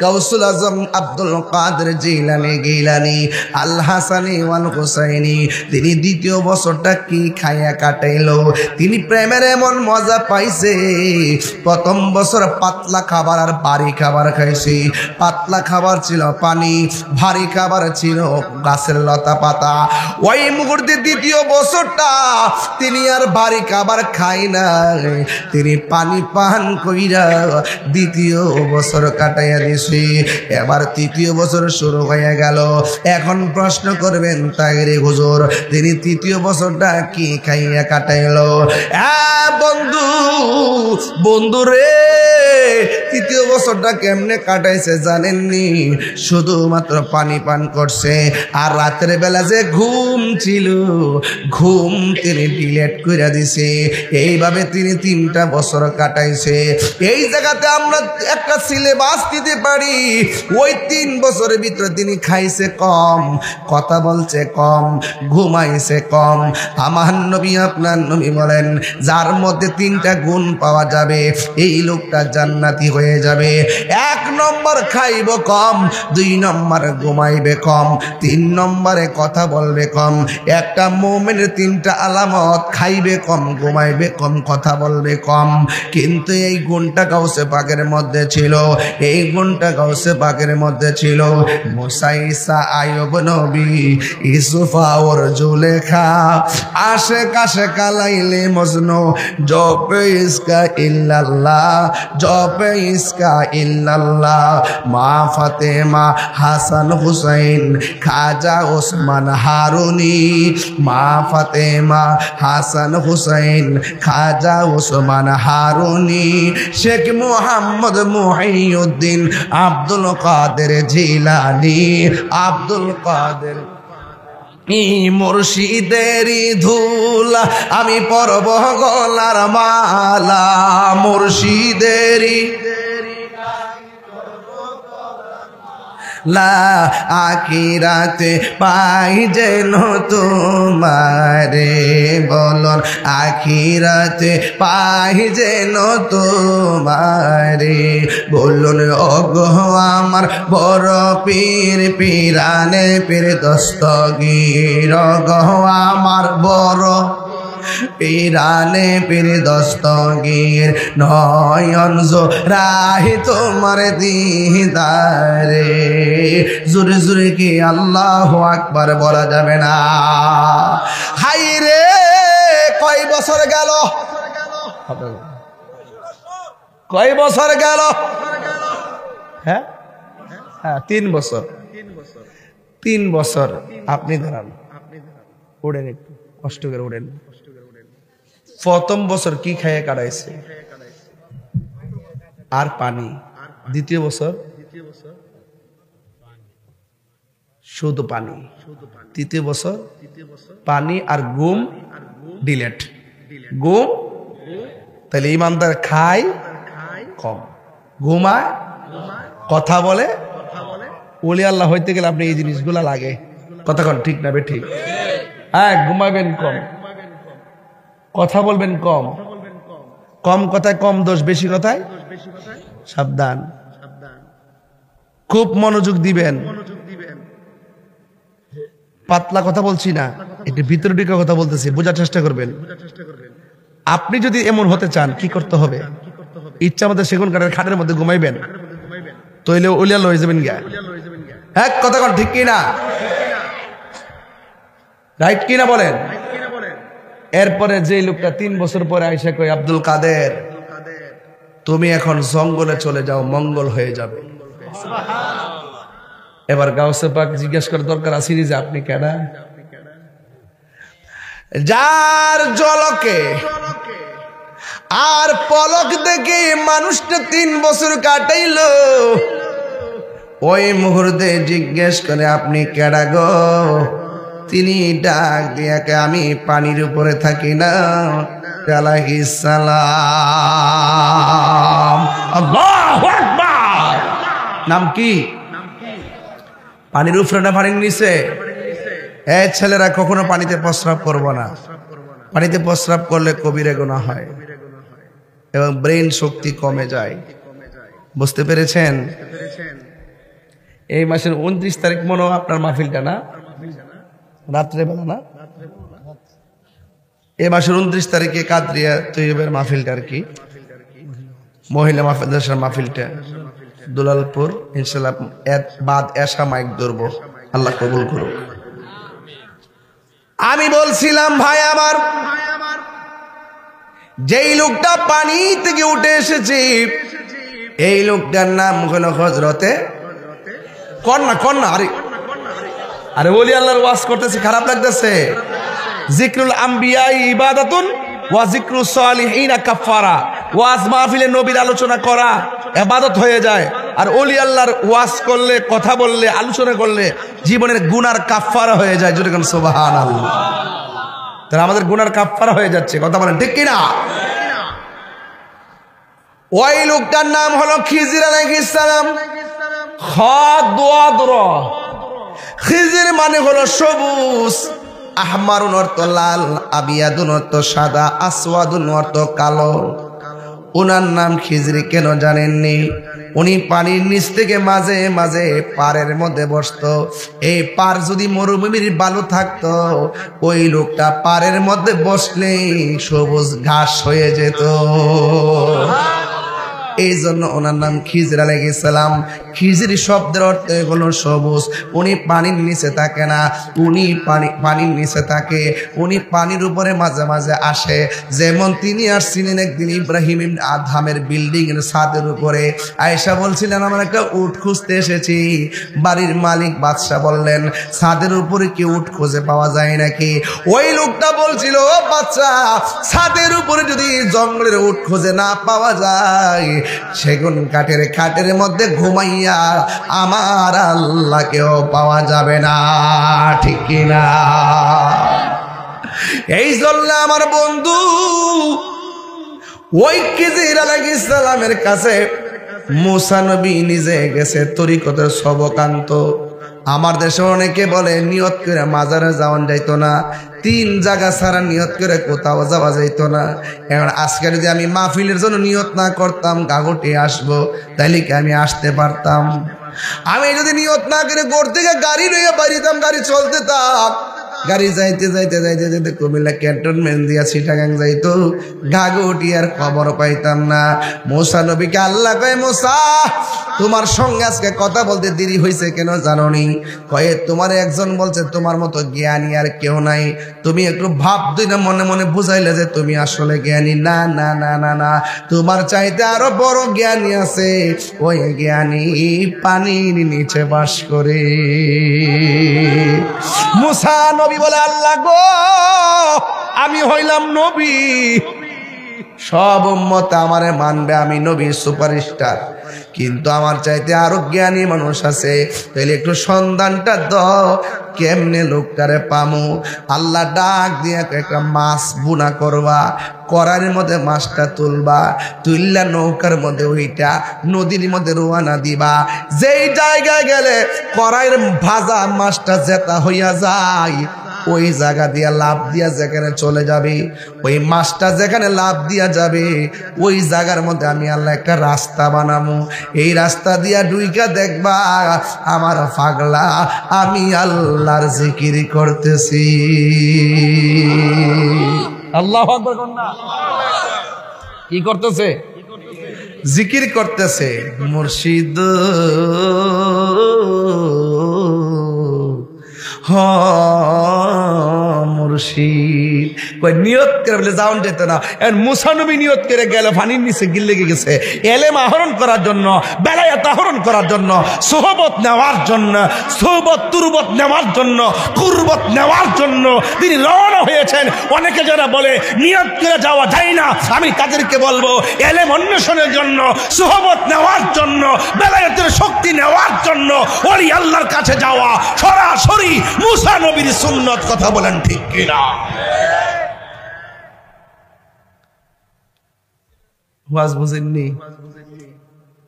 গাউসুল আজম আব্দুল কাদের জিলানী আল হাসানি ওয়াল হুসাইনি তিনি দ্বিতীয় বছরটা কি খাইয়া কাটাইলো তিনি প্রেমের এমন মজা পাইছে প্রথম বছর পাতলা খাবার আর ভারী খাবার খাইছে পাতলা খাবার ছিল পানি ভারী খাবার ছিল গাছের লতা পাতা ওই মুহূর্তে দ্বিতীয় বছরটা তিনি আর ভারী খাবার খাই না তিনি পানি পান কইরা দ্বিতীয় বছর কাটাইয়া দিছে এবার তৃতীয় বছর শুরু হয়ে গেল এখন প্রশ্ন করবেন তাই রে হুজুর তিনি তৃতীয় বছরটা কি খাইয়া কাটাইলো বন্ধু রে তৃতীয় বছরটা কেমনে কাটাইছে জানেননি শুধুমাত্র পানি পান করছে আর রাতের বেলা যে ঘুম ছিল ঘুম তিনি ডিলেট করে দিছে এইভাবে তিনি 3টা বছর কাটাইছে এই জায়গাতে আমরা একটা সিলেবাস দিতে পারি। ওই 3 বছরের ভিতরে তিনি খাইছে কম, কথা বলছে কম, ঘুমাইছে কম। আমার নবী আপনার নবী বলেন যার মধ্যে 3টা গুণ পাওয়া যাবে এই লোকটা জান্নাতি হয়ে যাবে। 1 নম্বর খাইব কম, 2 নম্বর ঘুমাইবে কম, 3 নম্বরে কথা বলবে কম। একটা মুমিনের 3টা আলামত, খাইবে কম, ঘুমাইবে কম, কথা বলবে কম। কিন্তু এই গুণটা গাউসে পাকের মধ্যে ছিল, এই গুণটা গাউসে পাকের মধ্যে ছিল। মুসা, ঈসা, আইয়ুব নবী, ইউসুফা ওর জুলেখা, আশে কাশে কালাইলে মজনু, জপে ইসকা ইল্লাল্লাহ, জপে ইসকা ইল্লাল্লাহ। মা ফাতেমা, হাসান হুসাইন, খাজা ওসমান হারুনি, মা ফাতেমা, হাসান হুসাইন, খাজা ওসমান হারুনি, শেখ মুহাম্মদ মুহিউদ্দিন, আব্দুল কাদের জিলানী, আব্দুল কাদের মুর্শিদেরি ধুলা, আমি পরব গলার মালা, মুর্শিদেরি লা আখিরাতে পাই যেন তোমারে, বলন আখিরাতে পাই যেন তোমারে। বলুন ওগো আমার বড় পীর, পীরানে পীর দস্তগীর, ওগো আমার বড় পীরানে পীর দস্তগীর, নয়ন জোড়াই তোমার দিদারে। জোরে জোরে কি আল্লাহু আকবার বলা যাবে না? হাই রে, কয় বছর গেল, কয় বছর গেল? হ্যাঁ, 3 বছর। 3 বছর আপনি দাঁড়ান, উড়েন, একটু কষ্ট করে উড়েন। প্রথম বছর কি খাইয়ে কাটাইছে? আর পানি। দ্বিতীয় বছর শুধু পানি। তৃতীয় বছর পানি আর ঘুম ডিলেট, ঘুম। তাহলে ইমানদার খায় কম, ঘুমায়, কথা বলে। ওলি আল্লাহ হইতে গেলে আপনি এই জিনিসগুলা লাগে। কথা কন ঠিক না? ঠিক। হ্যাঁ, ঘুমাবেন কম, কথা বলবেন কম, কম কথায় কম দোষ, বেশি কথায় সাবধান। খুব মনোযোগ দিবেন। পাতলা কথা বলছি না, একটু ভিতরে ঢুকে কথা বলতেছি, বোঝার চেষ্টা করবেন। আপনি যদি এমন হতে চান কি করতে হবে? ইচ্ছা মতো সেগুন কাঠের খাটের মধ্যে ঘুমাইবেন, তইলে ওলিয়া লয়ে যাবেন গা। হ্যাঁ, কথা কন ঠিক কিনা? রাইট কিনা বলেন? এরপরে যে লোকটা 3 বছর পরে আইসা কই, আব্দুল কাদের তুমি এখন জঙ্গলে চলে যাও, মঙ্গল হয়ে যাবে। এবার গাউসে পাক জিজ্ঞেস করার দরকার আছে যে আপনি কেডা? যার জলকে আর পলক দেখে মানুষটা 3 বছর কাটাইলো, ওই মুহূর্তে জিজ্ঞেস করে আপনি কেডা গো? তিনি ডাক দিয়াকে, আমি পানির উপরে থাকি না, আলাইহিস সালাম। আল্লাহু আকবার। নাম কি? পানির উপরে না পানির নিচে? এই ছেলেরা কখনো পানিতে প্রস্রাব করবো না। পানিতে প্রস্রাব করলে কবিরা গুনাহ হয় এবং ব্রেন শক্তি কমে যায়। বুঝতে পেরেছেন? এই মাসের 29 তারিখ মনে হয় আপনার মাহফিলটা, না? রাত্রেবেলা না? এই মাসের 29 তারিখে কাদরিয়া তৈয়বের মাহফিলটা, আর কি মহিলা মাদ্রাসার মাহফিলটা দুলালপুর, ইনশাআল্লাহ বাদ এশা মাইক ধরবো, আল্লাহ কবুল করুক। আমি বলছিলাম ভাই আমার, যেই লোকটা পানি থেকে উঠে এসেছে এই লোকটার নাম হলো হযরতে কন্যা। আরে ওলি আল্লাহর ওয়াজ করতেছে, খারাপ লাগতেছে? জিকরুল আম্বিয়া ইবাদাতুন ওয়া জিকরুস সালিহিনা কাফারা। ওয়াজ মাহফিলে নবীর আলোচনা করা ইবাদত হয়ে যায়, আর ওলি আল্লাহর ওয়াজ করলে, কথা বললে, আলোচনা করলে জীবনের গুনার কাফারা হয়ে যায়। যেরকম সুবহানাল্লাহ। তাহলে আমাদের গুনার কাফারা হয়ে যাচ্ছে, কথা বলেন ঠিক কিনা? ওই লোকটার নাম হলো খিজির আলাইহিস সালাম। খিজির মানে হলো সবুজ, আহমারুন অর্থ লাল, আবিয়াদুন অর্থ সাদা, আসওয়াদুন অর্থ কালো। ওনার নাম খিজির কেন জানেননি? উনি পানির নিচ থেকে মাঝে মাঝে পাড়ের মধ্যে বসতো। এই পাড় যদি মরুভূমির বালু থাকতো, ওই লোকটা পাড়ের মধ্যে বসলে সবুজ ঘাস হয়ে যেত। এই জন্য ওনার নাম খিজির আলাইহিস সালাম। খিজির শব্দের অর্থ হলো সবুজ। উনি পানির নিচে থাকে না, উনি পানির নিচে থাকে। উনি পানির উপরে মাঝে মাঝে আসে। যেমন তিনি আসছিলেন একদিন ইব্রাহিম ইবনে আদহামের বিল্ডিং এর ছাদের উপরে। আয়েশা বলছিলেন, আমার একটা উট খুঁজতে এসেছি। বাড়ির মালিক বাদশা বললেন, ছাদের উপরে কি উট খুঁজে পাওয়া যায় নাকি? ওই লোকটা বলছিল, ও বাচ্চা, ছাদের উপরে যদি জঙ্গলের উট খুঁজে না পাওয়া যায়, সেগুন কাঠের খাটের মধ্যে ঘুমাইয়া আমার আল্লাহকেও পাওয়া যাবে না, ঠিক কিনা? এই জন্য আমার বন্ধু ওই খিজির আলাইহিস সালামের কাছে মুসা নবী নিজে গেছে তরিকতের সবকান্ত। আমার দেশে অনেকে বলে নিয়ত করে মাজারে যাওয়া যাইতো না, 3 জায়গা ছাড়া নিয়ত করে কোথাও যাওয়া যাইতো না। এখন আজকে যদি আমি মাহফিলের জন্য নিয়ত না করতাম গাগটে আসবো, তাইলে কি আমি আসতে পারতাম? আমি যদি নিয়ত না করে গোড় থেকে গাড়ি লইয়া পারিতাম, গাড়ি চলতে তাম, গাড়ি যাইতে যাইতে যাইতে যাইতে কুমিল্লা ক্যান্টনমেন্ট দিয়া চিটাগাং যাইতো, গাগটি আর খবর পাইতাম না। মুসা নবীকে আল্লাহ কয়, মুসা, তোমার সঙ্গে আজকে কথা বলতে দেরি হয়েছে কেন জানোনি? কয়ে, তোমার একজন বলছে তোমার মতো জ্ঞানী আর কেউ নাই। তুমি একটু ভাব দুই না মনে মনে বুঝাইলে যে তুমি আসলে জ্ঞানী। না না না না না, তোমার চাইতে আরো বড় জ্ঞানী আছে। ওই জ্ঞানী পানির নিচে বাস করে। মুসা নবী বলে, আল্লাহ গো, আমি হইলাম নবী, সব উম্মত আমারে মানবে, আমি নবী সুপারস্টার, কিন্তু আমার চাইতে আরো জ্ঞানী মানুষ আছে। তাইলে একটু সন্ধানটা দাও, কেমনে লোকটারে পামু? আল্লাহ ডাক দিয়ে একটা মাছ বুনা করবা, কড়াইয়ের মধ্যে মাছটা তুলবা, তুললা নৌকার মধ্যে ওইটা নদীর মধ্যে রওনা দিবা। যেই জায়গায় গেলে কড়াইয়ের ভাজা মাছটা জেতা হইয়া যায়, ওই জায়গা দিয়া লাভ দিয়া যেখানে চলে যাবে, ওই মাছটা যেখানে লাভ দিয়া যাবে, ওই জায়গার মধ্যে আমি আল্লাহ একটা রাস্তা বানামু। এই রাস্তা দিয়া ডুইকা দেখবা আমার পাগলা আমি আল্লাহর জিকির করতেছি। আল্লাহু আকবার কন্যা কি করতেছে? জিকির করতেছে। মুর্শিদ মুর্শিদ কই নিয়ত করে বলে যাওন যেত না। মুসা নবী নিয়ত করে গেল, পানির নিচে গিলে গেছে এলেম আহরণ করার জন্য, বেলায়েত আহরণ করার জন্য, সোহবত নেওয়ার জন্য, সোহবত তুরবত নেওয়ার জন্য, কুরবত নেওয়ার জন্য তিনি রওনা হয়েছেন। অনেকে যারা বলে নিয়ত করে যাওয়া যায় না, আমি তাদেরকে বলবো এলেম অন্বেষণের জন্য, সোহবত নেওয়ার জন্য, বেলায়েতের শক্তি নেওয়ার জন্য ওলি আল্লাহর কাছে যাওয়া সরাসরি মুসা নবীর সুন্নত। কথা বলেন ঠিক কিনা? ওয়াজ বুঝেননি?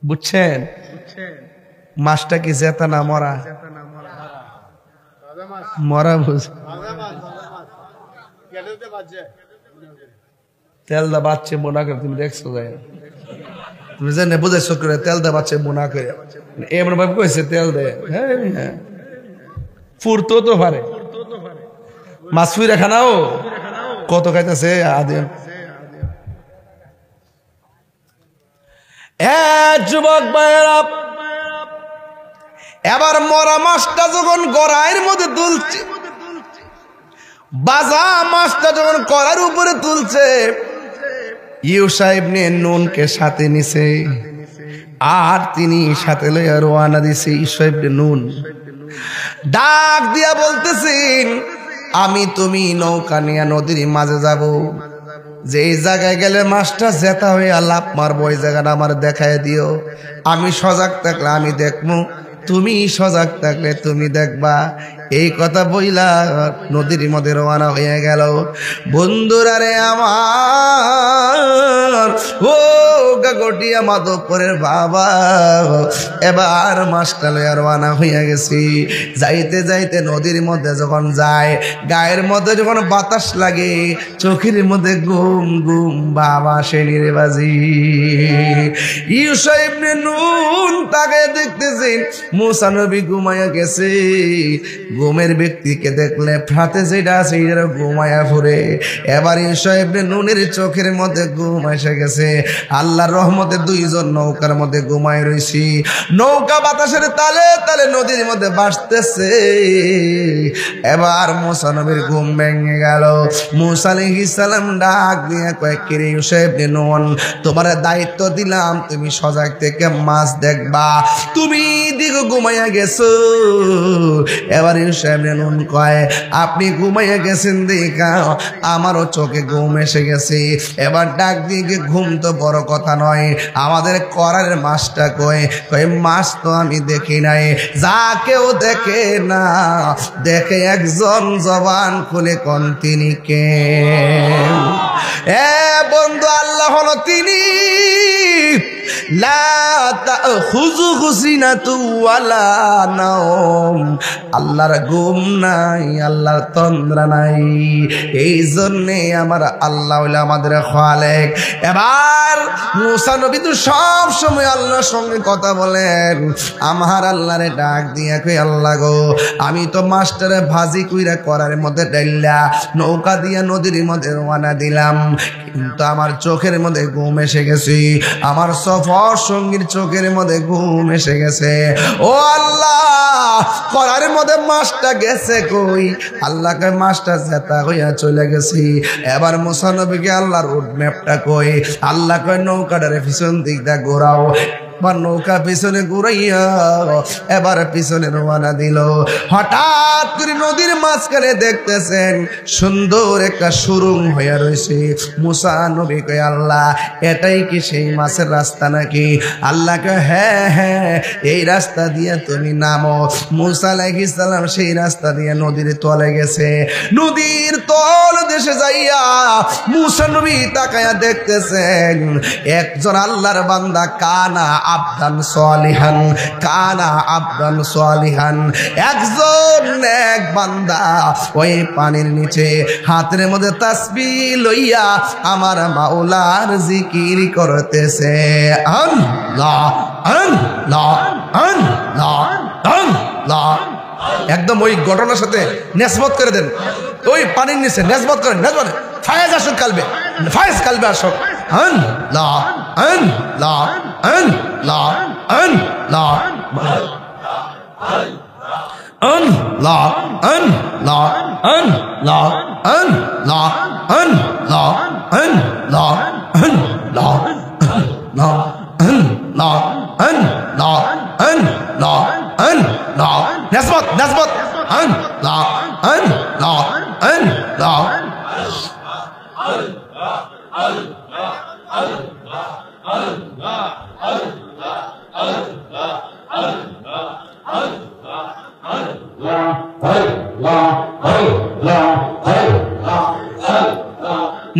বুঝছেন? মাছটা কি জেতা না মরা? মরা বুঝ। তেল দা বাচ্চে বোনা করে তুমি দেখছো যায়, তুমি জানে বুঝাইছো করে তেল দা বাচ্চে বোনা করে এমন ভাবে কইছে তেল দে। হ্যাঁ ফুরতো তো পারে মাছ ফুইরা খানাও কত খাইতেছে আদিম। যুবক ভাইয়েরা, এবার মরা মাছটা যখন গড়াইয়ের মধ্যে তুলছে, বাজা মাছটা যখন কড়ার উপরে তুলছে, ইউসা ইবনে নুনকে সাথে নিছে আর তিনি সাথে লইয়া রওনা দিছে। ইউসা ইবনে নুন ডাক দিয়া বলতেছেন, আমি তুমি নৌকা নিয়ে নদীর মাঝে যাব, যে জায়গায় গেলে মাছটা জেতা হয়ে লাভ মারবো, ওই জায়গাটা আমার দেখায় দিও। আমি সজাগ থাকলে আমি দেখবো, তুমি সজাগ থাকলে তুমি দেখবা। এই কথা বইলা নদীর মধ্যে রওনা হয়ে গেল। বন্ধুরা রে আমার, ও গাগটিয়া মাধবপুরের বাবা, এবার মাছটা লইয়া রওনা হইয়া গেছি। যাইতে যাইতে নদীর মধ্যে যখন যায়, গায়ের মধ্যে যখন বাতাস লাগে, চোখের মধ্যে ঘুম ঘুম বাবা শেনিরে বাজি। ইউসা ইবনে নুন তাকে দেখতেছেন মুসা নবী ঘুমাইয়া গেছে। ঘুমের ব্যক্তিকে দেখলে ফ্রাতে যেটা আছে এটারও ঘুমাইয়া ফুরে। এবার ইউসা ইবনে নুনের চোখের মধ্যে ঘুম এসে গেছে। আল্লাহর রহমতে দুইজন নৌকার মধ্যে ঘুমায় রইছি। নৌকা বাতাসের তালে তালে নদীর মধ্যে ভাসতেছে। এবার মুসা নবীর ঘুম ভেঙে গেল। মুসা আলাইহিস সালাম ডাক দিয়ে কয়, কিরে ইউসা ইবনে নুন, তোমার দায়িত্ব দিলাম তুমি সজাগ থেকে মাছ দেখবা, তুমি দিকে ঘুমাইয়া গেছো। এবার ইউসা ইবনে নুন কয়, আপনি ঘুমাইয়া গেছেন দেখা আমারও চোখে ঘুম এসে গেছে। এবার ডাক দিয়ে, ঘুম তো বড় কথা নয়, আমাদের করার মাছটা কয়। মাছ তো আমি দেখি নাই। যা কেউ দেখে না, দেখে একজন জবান খুলে কোন তিনি কে? এ বন্ধু, আল্লাহ হলো তিনি। আল্লাহর ঘুম নাই, আল্লাহর তন্দ্রা নাই। এই জন্যে আমার আল্লাহ হইলো আমাদের খালেক। এবার মুসা নবী তো সব সময় আল্লাহর সঙ্গে কথা বলেন। আমার আল্লাহরে ডাক দিয়া কই, আল্লাহ গো, আমি তো মাস্টারে ভাজি কইরা করার মধ্যে ডাইলা নৌকা দিয়া নদীর মধ্যে রওনা দিলাম, কিন্তু আমার চোখের মধ্যে ঘুম এসে গেছে। আমার সফর সঙ্গীর চোখের মধ্যে ঘুম এসে গেছে। ও আল্লাহ, করার মধ্যে মাছটা গেছে কই? আল্লাহ কয়, মাছটা জেতা হইয়া চলে গেছি। এবার মুসা নবীকে আল্লাহর রোড ম্যাপটা কই। আল্লাহ কয়, নৌকাটারে পিছন দিকটা ঘোরাও। বা নৌকা পিছনে ঘুরাইয়া এবার পিছনে রওনা দিল। হঠাৎ করে নদীর মাঝখানে দেখতেছেন সুন্দর একটা সুরুং হইয়া রয়েছে। মুসা নবী কয়, আল্লাহ, এটাই কি সেই মাছের রাস্তা নাকি? আল্লাহ কয়, হ্যাঁ হ্যাঁ, এই রাস্তা দিয়ে তুমি নামো। মুসা আলাইহিস সালাম সেই রাস্তা দিয়ে নদীর তলে গেছে। নদীর তল দেশে যাইয়া মুসা নবী তাকায়া দেখতেছেন একজন আল্লাহর বান্দা, কানা আবদান সালিহান, কানা আবদান সালিহান, একজন নেক বান্দা ওই পানির নিচে হাতের মধ্যে তাসবিহ লইয়া আমার মাওলার জিকির করতেছে। আল্লাহ আল্লাহ আল্লাহ আল্লাহ। একদম ওই ঘটনার সাথে নেসবত করে দেন। ওই পানির নিচে নেসবত করেন, নেসবত ফায়েজ আসুক কালবে, ফায়েজ কালবে আসুক। আল্লাহ আল্লাহ আল্লাহ আল্লাহ আল্লাহ আল্লাহ আল্লাহ আল্লাহ আল্লাহ আল্লাহ আল্লাহ আল্লাহ আল্লাহ আল্লাহ আল্লাহ আল্লাহ। নেসবত নেসবত। আল্লাহ আল্লাহ আল্লাহ।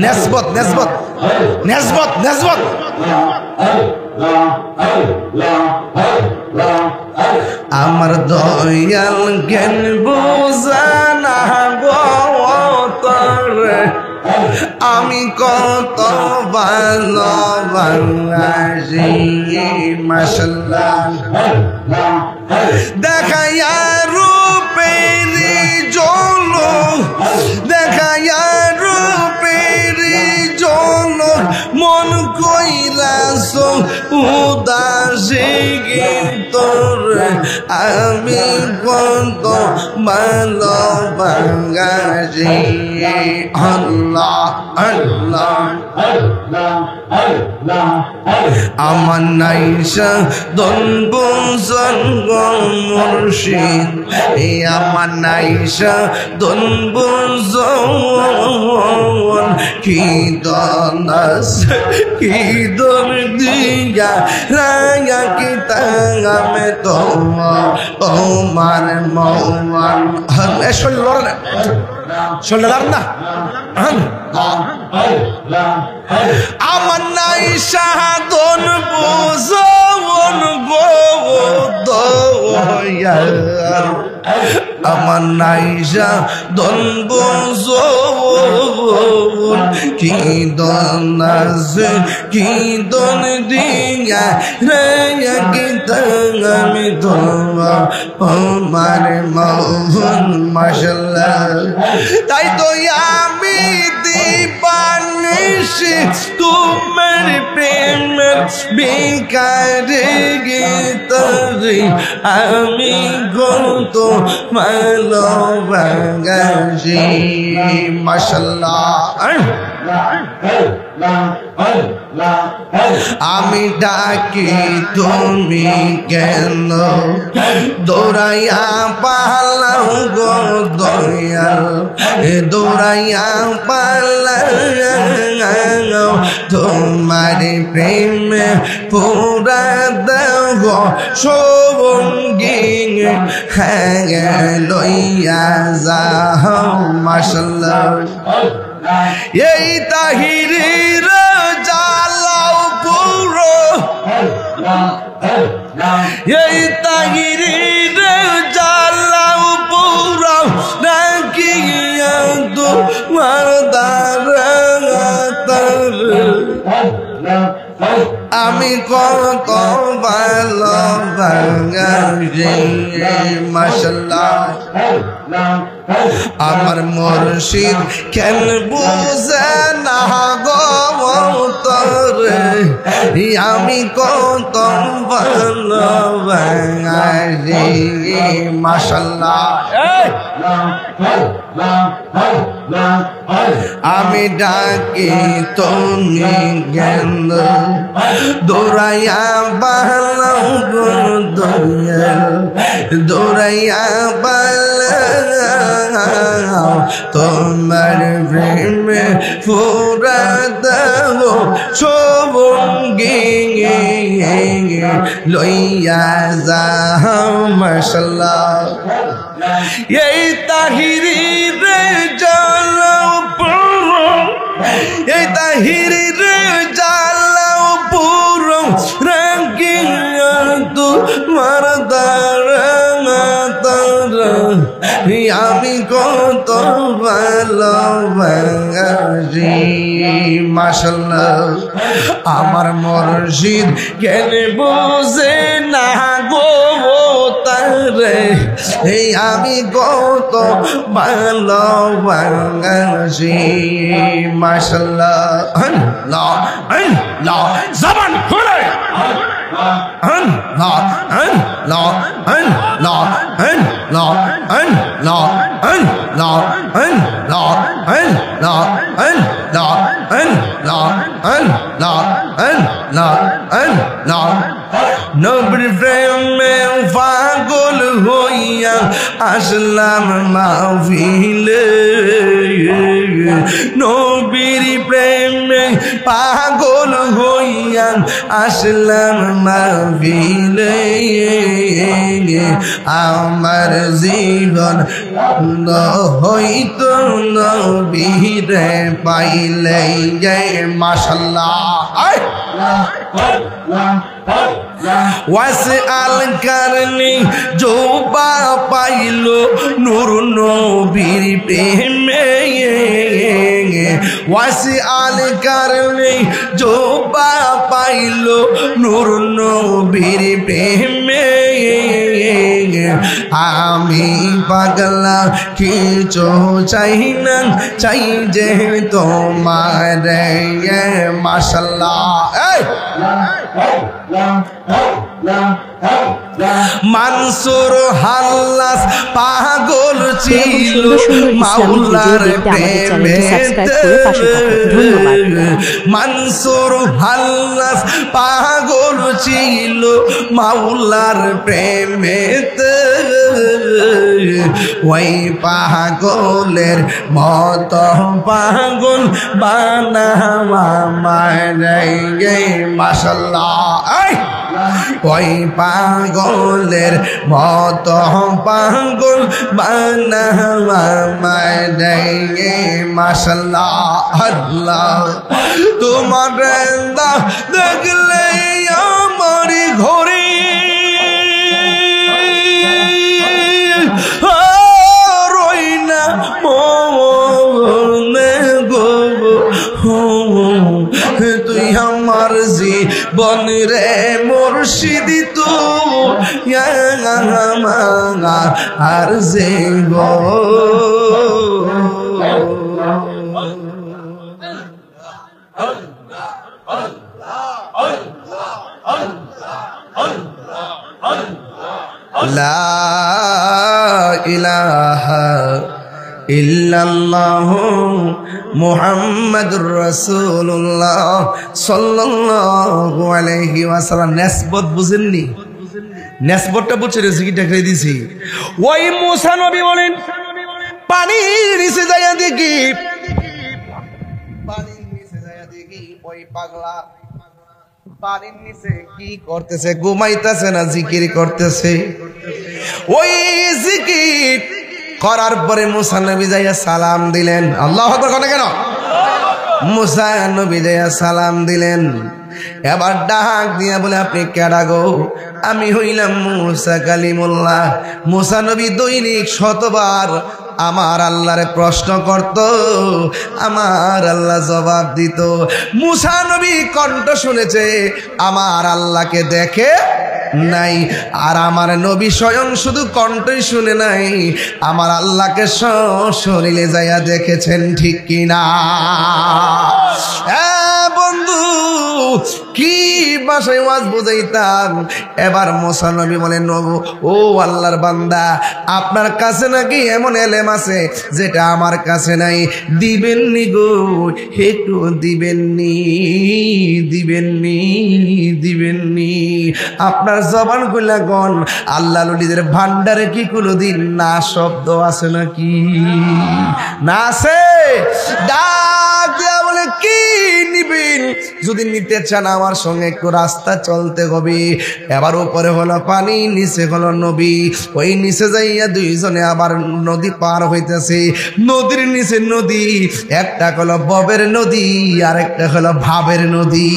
নেসবত নেসবত নেসবত নেসবত। আমার দয়াল জ্ঞান বোঝানা গরে, আমি কত ভালোবাসি মাশাআল্লাহ। দেখাইয়া রূপের ঝলক, দেখাইয়া রূপের ঝলক, মন কইরাছ উদাসী তোর, আমি কত ভালোবাসি। আল্লাহ আল্লাহ আমার নাইসা দনব সঙ্গ মুর্শিদ, আমার নাইসা দনব জওয়ান, কি দনাস কি দর দিগা রাঙা কি তাঙামে তো তোমার মৌমান শোল্ডার না আমার নাই সাধন বোঝন গো দয়াল আমার নাই সাধন বোঝন কি দন আছে কি দন দিয়া রে কি আমি তোমার মৌন মাশাআল্লাহ তাই তো আমি দীপানিশি তোমার প্রেমের বিকারে গীতরে আমি কত ভালোবাসি মাশাআল্লাহ আমি ডাকি তুমি কেন দৌড়াইয়া পালাও গো দয়াল দৌড়াইয়া পালাও তোমার প্রেমে পুরা দাও গো সঙ্গী হ্যাঁ লইয়া যাও মাশাআল্লাহ এই তাহিরির জালাও পুরো এই তাহিরির জালাও পুরো নাকি তোমার দারাতার আমি কত ভালোবাসি মাশাআল্লাহ আমার মুর্শিদ কেন বুঝে না গো তোরে আমি কত ভালোবাসি মাশাআল্লাহ আমি ডাকি তুমি জ্ঞান দৌড়াইয়া বালাও গো দয়াল দৌড়াইয়া বালাও তোমার প্রেমে পুরা দাও সঙ্গী লইয়া যাও মাশাআল্লাহ এই তাহিরির জালাও পুরো এই তাহিরির জালাও পুরো রাঙ্গিয়া তোমার দারাতার আমি কত ভালোবাসি মাশাআল্লাহ আমার মুর্শিদ কেন বুঝে না গো তারে এই আমি কত ভালোবাসি মাশাআল্লাহ আল্লাহ আল্লাহ জবান খুলে আল্লাহ আল্লাহ আল্লাহ আল্লাহ আল্লাহ আল্লাহ আল্লাহ আল্লাহ আল্লাহ আল্লাহ আল্লাহ আল্লাহ আল্লাহ নবীর প্রেমে পাগল হইয়া আসলাম মাহফিলে নবীর প্রেমে পাগল হইয়া আসলাম মাহফিলে আমার জীবন হইতো নবীরে পাইলে মাশাআল্লাহ ওয়াসআল করনি জোবা পাইলো নূর নবীর প্রেমে ওয়াসআল করনি জোবা পাইলো নূর নবীর প্রেমে আমি পাগলা কিছু চাই না চাই যে তোমার মাশাআল্লাহ মানসুর হাল্লাস পাগল ছিল মাওলার প্রেমে মানসুর হাল্লাস পাগল ছিল মাওলার প্রেমে ওই পাগলের মত পাগল বানাওয়া মারে মাশাআল্লাহ ওই পাগলের মত পাগল বানাওয়া মারে মাশাআল্লাহ আল্লাহ তোমার দেখলে আমার ঘরে রইনা মনে গো তুই আমার জীবন রে মুর্শিদ তো আর যে গো লা ইলাহা ইল্লাল্লাহু মুহাম্মাদুর রাসূলুল্লাহ সাল্লাল্লাহু আলাইহি ওয়াসাল্লাম। নিসবত বুঝেননি? নিসবতটা বুঝে রেসিপিটা করে দিছি। ওই মুসা নবী বলেন পানির নিচে যাইয়া দেখি, পানির নিচে যাইয়া দেখি ওই পাগলা পানির নিচে কি করতেছে, ঘুমাইতেছে না জিকির করতেছে। ওই জিকির করার পরে মুসা নবী যাইয়া সালাম দিলেন। আল্লাহু আকবার কোন কেন? মুসা নবী যাইয়া সালাম দিলেন। এবার ডাক দিয়া বলে আপনি কেডা গো? আমি হইলাম মুসা কালিমুল্লাহ। মুসা নবী দৈনিক শতবার আমার আল্লাহরে প্রশ্ন করত, আমার আল্লাহ জবাব দিত। মুসা নবী কণ্ঠ শুনেছে, আমার আল্লাহকে দেখে নাই। আর আমার নবী স্বয়ং শুধু কণ্ঠই শুনে নাই, আমার আল্লাহকে শরীরে যাইয়া দেখেছেন, ঠিক কিনা? বন্ধু কি ভাষায় ওয়াজ বুঝাইতাম। এবার মুসা নবী বলেন ও আল্লাহর বান্দা, আপনার কাছে নাকি এমন এলেম আছে যেটা আমার কাছে নাই, দিবেননি গো, একটু দিবেননি, দিবেননি, দিবেননি। আপনার জবান কইলা গন আল্লাহ নবীদের ভান্ডারে কি কোনোদিন না শব্দ আছে নাকি? না আছে? ডাক দিয়া বলে কি নিবেন? যদি নিতে চান আমার সঙ্গে একটু রাস্তা চলতে হবে। এবার উপরে হলো পানি, নিচে হলো নবী। ওই নিচে যাইয়া দুইজনে আবার নদী পার হইতেছে। নদীর নিচে নদী, একটা হলো ববের নদী আর একটা হলো ভাবের নদী।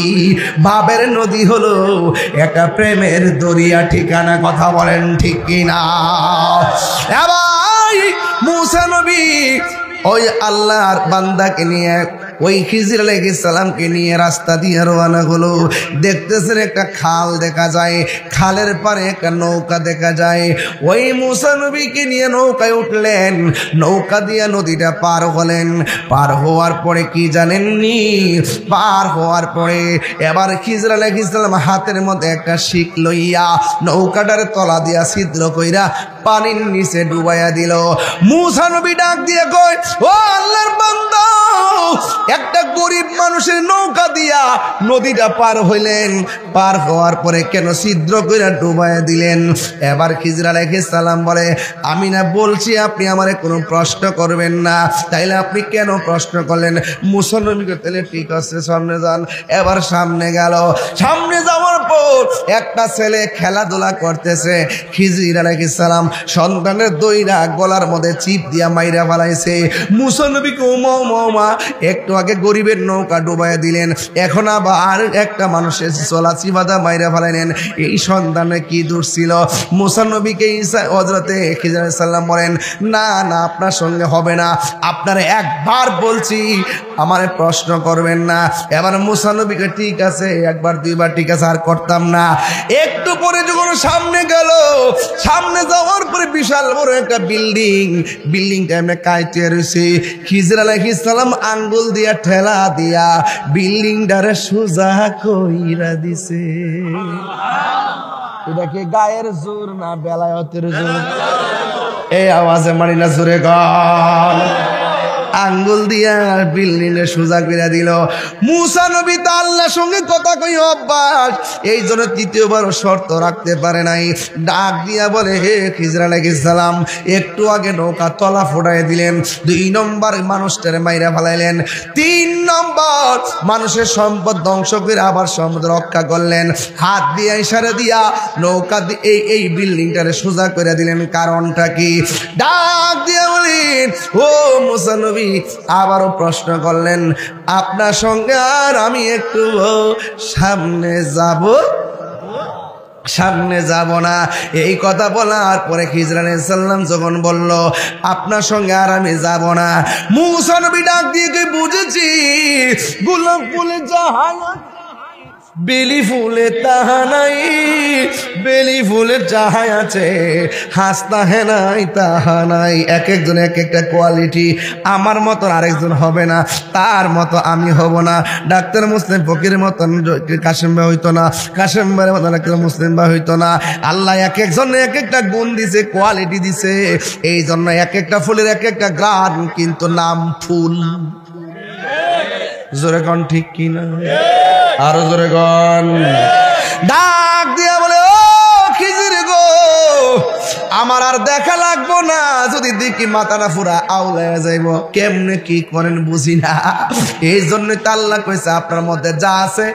ভাবের নদী হলো একটা প্রেমের দরিয়া ঠিকানা, কথা বলেন ঠিক কিনা? এবার মুসা নবী ওই আল্লাহর বান্দাকে নিয়ে ওই খিজির আলাইহিস সালামকে নিয়ে রাস্তা দিয়ে রওনা হলো। দেখতেছেন একটা খাল দেখা যায়, খালের পারে একটা নৌকা দেখা যায়। ওই মুসা নবীকে নিয়ে নৌকায় উঠলেন, নৌকা দিয়ে নদীটা পার হলেন। পার হওয়ার পরে কি জানেননি? পার হওয়ার পরে এবার খিজির আলাইহিস সালাম হাতের মধ্যে একটা শিক লইয়া নৌকাটার তলা দিয়া ছিদ্র কইরা পানির নিচে ডুবাইয়া দিল। মুসা নবী ডাক দিয়ে কয়, ও আল্লাহর বান্দা, একটা গরিব মানুষের নৌকা দিয়া নদীটা পার হইলেন, পার হওয়ার পরে কেন ছিদ্র কইরা ডুবাইয়া দিলেন? এবার খিজির আলাইহিস সালাম বলে, আমি না বলছি আপনি আমারে কোনো প্রশ্ন করবেন না, তাইলে আপনি কেন প্রশ্ন করলেন? মুসা নবী কইলে ঠিক আছে সামনে যান। এবার সামনে গেল। সামনে যাওয়ার পর একটা ছেলে খেলাধুলা করতেছে। খিজির আলাইহিস সালাম সন্তানের দইরা গলার মধ্যে চিপ দিয়া মাইরা ফেলাইছে। মুসা নবীকে ওমা একটু আগে গরিবের নৌকা ডুবাইয়া দিলেন, এখন আবার একটা মানুষের চলা চিবাদা মাইরা ফেলাইলেন। এই সন্তানে কি দোষ ছিল? মুসা নবীকে হযরতে খিজির আলাইহিস সালাম বলেন, না না, আপনার সঙ্গে হবে না, আপনারে একবার বলছি আমারে প্রশ্ন করবেন না। এবার মুসা নবীকে ঠিক আছে, একবার দুইবার ঠিক আছে, আর করতাম না। একটু পরে যখন সামনে গেল, সামনে যাওয়ার পরে বিশাল বড় একটা বিল্ডিং, বিল্ডিংটা এমনি কাইতে রয়েছে। খিজির আলাইহিস সালাম আঙ্গুল দিয়া ঠেলা দিয়া বিল্ডিংটারে সোজা কইরা দিছে। এটা কি গায়ের জোর না বেলায়েতের জোর? এই আওয়াজে মারি না জোরে গান। আঙ্গুল দিয়া বিল্ডিং এ সোজা করে দিল। মুসা নবী তো আল্লাহর সঙ্গে কথা কই অভ্যাস, এই জন্য তৃতীয়বার শর্ত রাখতে পারে নাই। ডাক দিয়া বলে, হে খিজর আলাইহিস সালাম, একটু আগে নৌকা তলা ফোটাই দিলেন, 2 নম্বর মানুষটারে মাইরা ফেলাইলেন, 3 নম্বর মানুষের সম্পদ ধ্বংস করে আবার সম্পদ রক্ষা করলেন। হাত দিয়ে ইশারা দিয়া নৌকা দিয়ে এই বিল্ডিংটারে সোজা করে দিলেন। কারণটা কি? ডাক দিয়ে বলেন, ও মুসা নবী, আবারও প্রশ্ন করলেন, আপনার সঙ্গে আর আমি একটু সামনে যাব না। এই কথা বলার পরে খিজর আলাইহিস সালাম যখন বলল, আপনার সঙ্গে আর আমি যাব না, মুসা নবী ডাক দিয়ে বুঝেছি গোলাপ ফুলে জাহানাত, বেলি ফুলে তাহা নাই, বেলি ফুলে যাহা আছে হাসতা হে নাই তাহা নাই। এক একজন এক একটা কোয়ালিটি, আমার মতন আরেকজন হবে না, তার মতো আমি হব না। ডাক্তার মুসলিম ফকিরের মতন কাশেম ভাই হইতো না, কাশেম ভাইয়ের মতন ডাক্তার মুসলিম ভাই হইতো না। আল্লাহ এক একজন এক একটা গুণ দিছে, কোয়ালিটি দিছে, এই জন্য এক একটা ফুলের এক একটা গ্রান, কিন্তু নাম ফুল। জোরে কন ঠিক কিনা? আরো জোরে কন। ডাক দিয়া বলে, ও খিজির গো, আমার আর দেখা লাগবো না, যদি দেখি মাথাটা পুরা আউলাইয়া যাইব, কেমনে কি করেন বুঝি না। এই জন্যই তো আল্লাহ কইছে, আপনার মধ্যে যা আছে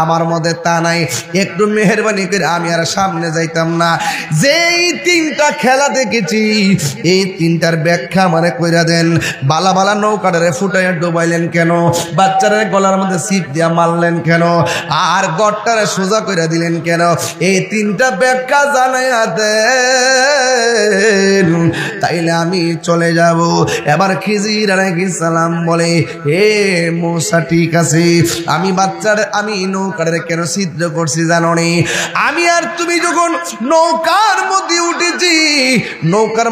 আমার মধ্যে তা নাই, একটু মেহেরবানি করে আমি আর সামনে যাইতাম না। যেই 3টা খেলা দেখেছি, এই 3টার ব্যাখ্যা আমারে কইরা দেন। বালা বালা নৌকাটারে ফুটাইয়া ডুবাইলেন কেন? বাচ্চারা গলার মধ্যে সিট দিয়া মারলেন কেন? আর গড়টারে সোজা কইরা দিলেন কেন? এই 3টা ব্যাখ্যা জানাইয়া দেন, তাইলে আমি চলে যাব। এবার খিজির আলাইহিস সালাম বলে, হে মুসা, ঠিক আছে, আমি নৌকাটারে কেন ছিদ্র করছি জানো নি? আমি আর তুমি যখন নৌকার মধ্যে উঠেছি, নৌকার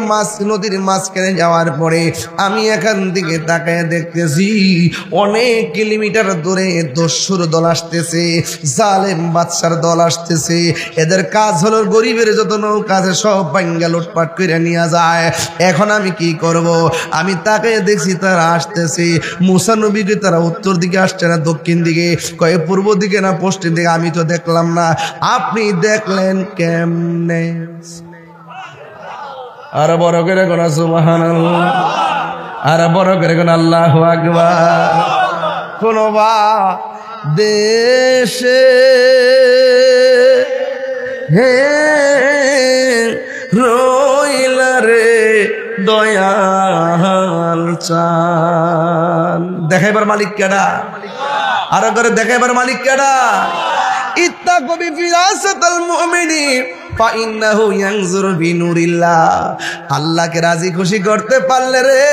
নদীর মাঝখানে যাওয়ার পরে আমি এখান থেকে তাকায় দেখতেছি অনেক কিলোমিটার দূরে দস্যুর দল আসতেছে, জালেম বাদশার দল আসতেছে। এদের কাজ হলো গরিবের যত নৌকা আছে সব ভাঙ্গা লুটপাট করে নিয়ে যায়। এখন আমি কি করব? আমি তাকায় দেখছি তারা আসতেছে। মুসা নবীকে তারা উত্তর দিকে আসছে না দক্ষিণ দিকে, কয়ে পূর্ব দিকে না পশ্চিম দিকে, আমি তো দেখলাম না। আপনি দেখলেন কেমনে? আর বড় করে কোন সুবহানাল্লাহ, আর বড় করে কোন আল্লাহু আকবার। কোন দেশে হে রইলা রে দয়াল চান, দেখাইবার মালিক কেডা? আরো করে দেখাইবার মালিক কেডা? ইত্তাকু বিফিরাসাতাল মুমিনিন ফাইন্নাহু ইয়ানজুরু বিনুরিল্লাহ। আল্লাহকে রাজি খুশি করতে পারলে রে,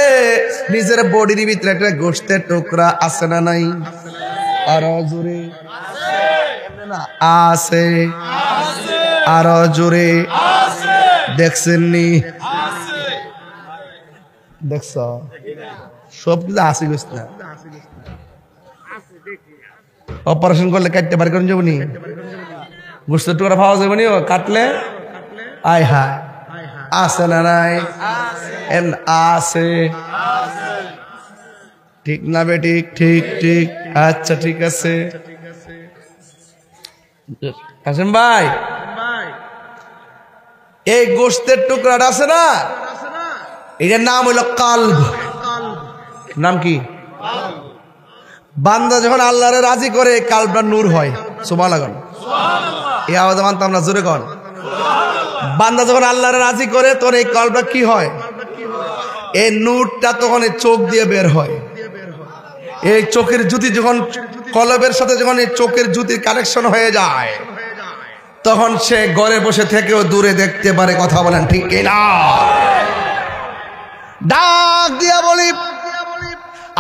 নিজের বডির ভিতরে একটা গোশতের টুকরা আছে না নাই? আরো জোরে আছে, আরো জোরে দেখছেন নি? দেখছ সব কিছু আসি গোস্ত না, অপারেশন করলে কাটতে পারে কোন যাবনি, গোস্তের টুকরা পাওয়া যাবে নি কাটলে? আয় হায়, আছে না নাই? আছে, ঠিক না বে? ঠিক ঠিক ঠিক, আচ্ছা ঠিক আছে। কাসেম ভাই, এই গোস্তের টুকরাটা আছে না, এটার নাম হইল কালব। নাম কি? বান্দা যখন আল্লাহরে রাজি করে কালবটা নূর হয়। সুবহানাল্লাহ, এই আওয়াজ মানতাম না, জোরে কর। বান্দা যখন আল্লাহরে রাজি করে তোর এই কালবটা কি হয়? এই নূরটা তখন এই চোখ দিয়ে বের হয়। এই চোখের জ্যোতি যখন কলবের সাথে যখন এই চোখের জ্যোতির কানেকশন হয়ে যায়, তখন সে ঘরে বসে থেকেও দূরে দেখতে পারে। কথা বলেন ঠিক কিনা? ডাক দিয়া বলি,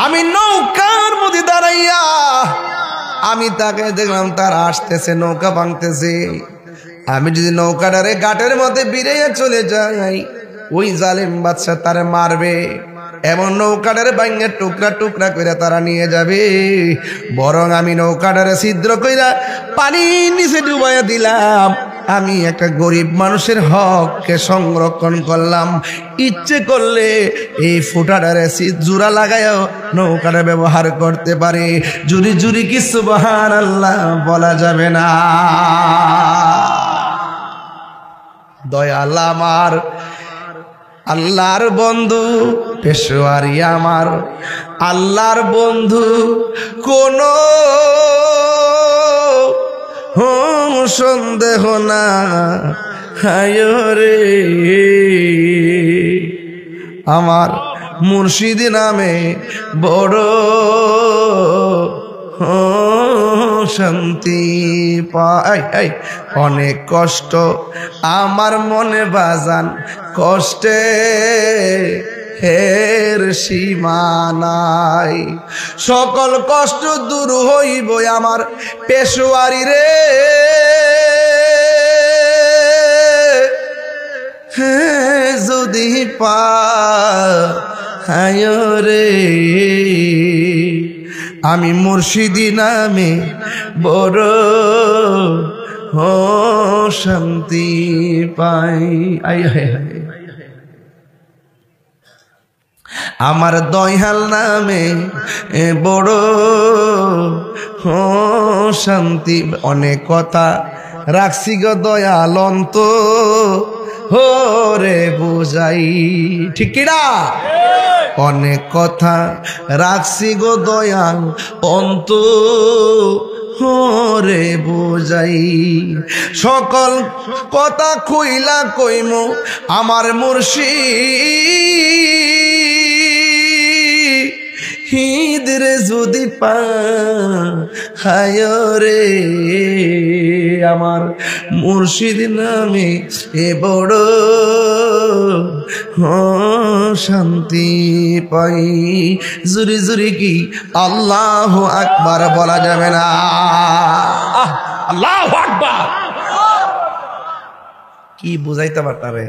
আমি নৌকার মধ্যে দাঁড়াইয়া আমি তাকে দেখলাম তারা আসতেছে, নৌকা ভাঙতেছে। আমি যদি নৌকাটারে ঘাটের মধ্যে বিড়াইয়া চলে যাই, ওই জালিম বাদশা তারে মারবে, এমন নৌকাটারে ভাঙে টুকরা টুকরা করে তারা নিয়ে যাবে। বরং আমি নৌকাটারে ছিদ্র কইরা পানির নিচে ডুবাইয়া দিলাম, আমি একটা গরিব মানুষের হককে সংরক্ষণ করলাম। ইচ্ছে করলে এই ফুটাটারে জোড়া লাগায়ও নৌকাটা ব্যবহার করতে পারে। জুরি জুরি কি সুবহানাল্লাহ বলা যাবে না? দয়াল আমার আল্লাহর বন্ধু পেশোয়ারি আমার আল্লাহর বন্ধু, কোন সন্দেহ না হায়রে আমার মুর্শিদ নামে বড় শান্তি পাই। অনেক কষ্ট আমার মনে বাজান, কষ্টে হের সীমা নাই। সকল কষ্ট দূর হইব আমার পেশোয়ারি রে, যদি পায় রে আমি মুর্শিদি নামে বড় শান্তি পাই। আমার দয়াল নামে বড় শান্তি। অনেক কথা রাখছি গো দয়াল অন্ত হরে বুঝাই, ঠিক কিনা? অনেক কথা রাখছি গো দয়াল অন্ত হরে বুঝাই। সকল কথা কইলা কইমু আমার মুর্শিদ রে যদি পায় রে আমার মুর্শিদ নামে এ বড় শান্তি পাই। জুরি জুরি কি আল্লাহু আকবার বলা যাবে না? আল্লাহু আকবার কি বুঝাইতে পারতারে?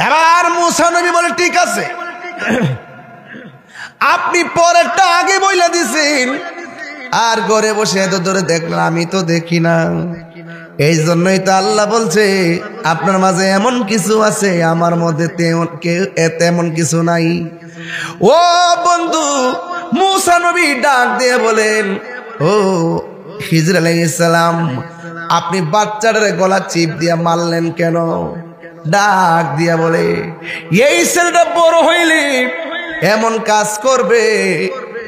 এবার মুসা নবী বলে ঠিক আছে, আপনি পরেরটা আগে বইলা দিছেন, আর ঘরে বসে এত ধরে দেখলাম আমি তো দেখি না। এই জন্যই তো আল্লাহ বলছে আপনার মাঝে এমন কিছু আছে, আমার মধ্যে তেমন কিছু নাই। ও বন্ধু, মুসা নবী ডাক দিয়ে বলেন, ও খিজর আলাইহিস সালাম, আপনি বাচ্চাটার গলা চিপ দিয়া মারলেন কেন? ডাক দিয়া বলে, এই ছেলেটা বড় হইলে এমন কাজ করবে,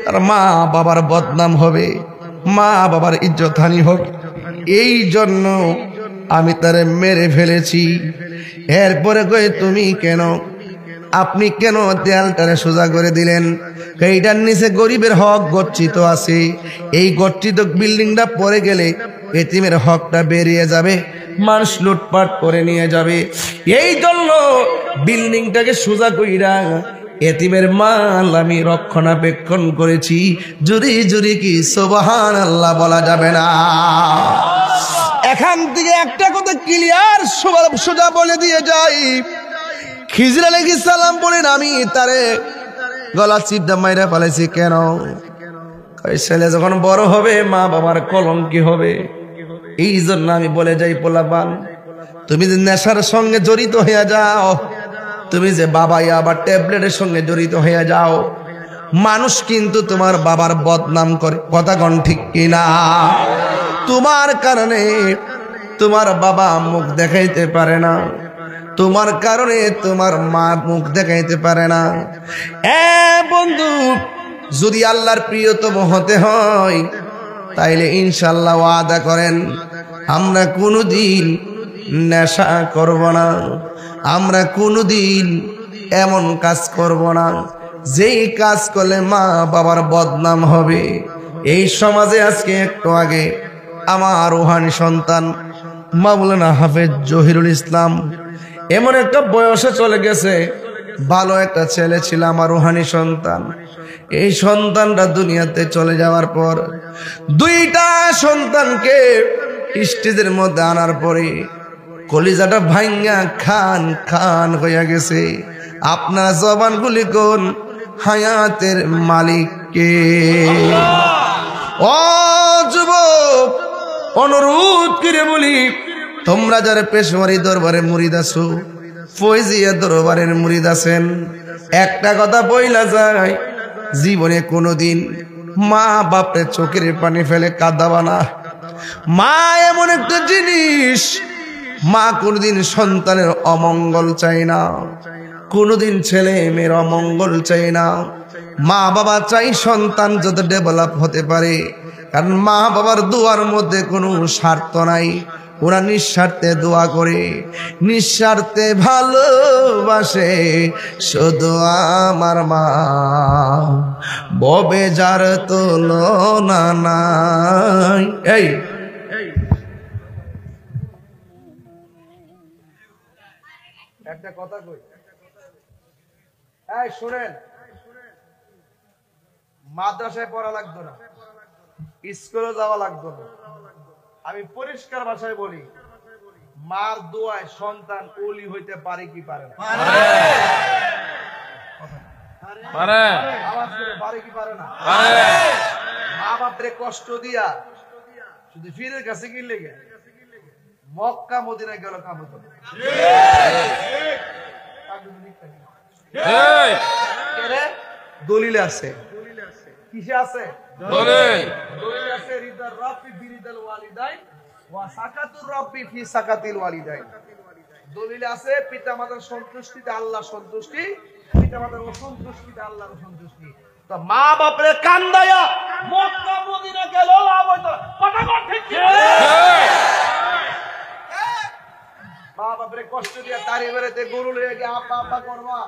তার মা বাবার বদনাম হবে, মা বাবার ইজ্জতহানি হবে, এই জন্য আমি তারে মেরে ফেলেছি। এরপরে কই তুমি কেন, আপনি কেন দেয়ালটারে সোজা করে দিলেন? এইটার নিচে গরিবের হক গচ্ছিত আছে, এই গচ্ছিত বিল্ডিংটা পড়ে গেলে এতিমের হকটা বেরিয়ে যাবে, মানুষ লুটপাট করে নিয়ে যাবে, এই জন্য বিল্ডিংটাকে সোজা কইরা এতিমের মাল আমি রক্ষণাবেক্ষণ করেছি। জুরি জুরি কি সুবহানাল্লাহ বলা যাবে না? এখান থেকে একটা কথা ক্লিয়ার সোজা বলে দিয়ে যাই, খিজর আলাইহিস সালাম বলেন আমি তারে গলা চিপটা মাইরা ফেলেছি কেন? ছেলে যখন বড় হবে মা বাবার কলঙ্কি হবে, এই জন্য আমি বলে যাই পোলাপান, তুমি যে নেশার সঙ্গে জড়িত হয়ে যাও, তুমি যে বাবা আবার ট্যাবলেটের সঙ্গে জড়িত হয়ে যাও, মানুষ কিন্তু তোমার বাবার বদনাম করে, কথা কোন ঠিক কিনা? তোমার কারণে তোমার বাবা মুখ দেখাইতে পারে না, তোমার কারণে তোমার মা মুখ দেখাইতে পারে না। বন্ধু, যদি আল্লাহর প্রিয়তম হতে হয় তাইলে ইনশাআল্লাহ ওয়াদা করেন আমরা কোনোদিন নেশা করব না, আমরা কোনোদিন এমন কাজ করব না যেই কাজ করলে মা বাবার বদনাম হবে। এই সমাজে আজকে একটু আগে আমার রুহানি সন্তান মাওলানা হাফেজ জহিরুল ইসলাম এমন একটা বয়সে চলে গেছে, ভালো একটা ছেলে ছিল আমার রুহানি সন্তান। এই সন্তানটা দুনিয়াতে চলে যাওয়ার পর দুইটা সন্তানকে স্টেজের মধ্যে আনার পরে কলিজাটা ভাঙ্গা খান খান হইয়া গেছে। আপনার জবানগুলি কোন হায়াতের মালিককে? ও যুবক, অনুরোধ করে বলি তোমরা যারা পেশোয়ারি দরবারে মুরিদ আছো, ফয়জিয়া দরবারের মুরিদ আছেন, একটা কথা বইলা যায়, জীবনে কোনোদিন মা বাপরে চোখের পানি ফেলে কাঁদাবা না। মা এমন একটা জিনিস, মা কোনোদিন সন্তানের অমঙ্গল চায় না, কোনোদিন ছেলে মেয়ের অমঙ্গল চায় না। মা বাবা চাই সন্তান যত ডেভেলপ হতে পারে, কারণ মা বাবার দোয়ার মধ্যে কোনো স্বার্থ নাই। ওরা নিঃস্বার্থে দোয়া করে, নিঃস্বার্থে ভালোবাসে শুধু আমার মা, ববে যার তুলনা নাই। এই একটা কথা কই, এই শুনেন, মাদ্রাসায় পড়া লাগতো না, স্কুলে যাওয়া লাগতো না। আমি পরিষ্কার ভাষায় বলি, মার দোয়ায় সন্তান ওলি হইতে পারে কি পারে না? পারে কি পারে না? মা বাপরে কষ্ট দিয়া শুধু ফিরের কাছে কি লেগে মক্কা মদিনায় গেল কাম হতো না। দলিলে আছে, কিসে আছে? দলিলে আছে রিদার রাব্বি বিরিদাল ওয়ালিদাইন ওয়া সাকাতুর রাব্বি ফি সাকাতিল ওয়ালিদাইন। দলিলে আছে পিতামাতার সন্তুষ্টিতে আল্লাহ সন্তুষ্টি, পিতামাতার অসন্তুষ্টিতে আল্লাহর অসন্তুষ্টি। তো মা বাপরে কান্দায়া মক্কা মদিনা গেল লাভ হইতো না। কথা কর ঠিক কি? মা বাপরে কষ্ট দিয়া তারি বেড়াতে গরু লইয়া গিয়ে আপা আপা করবা,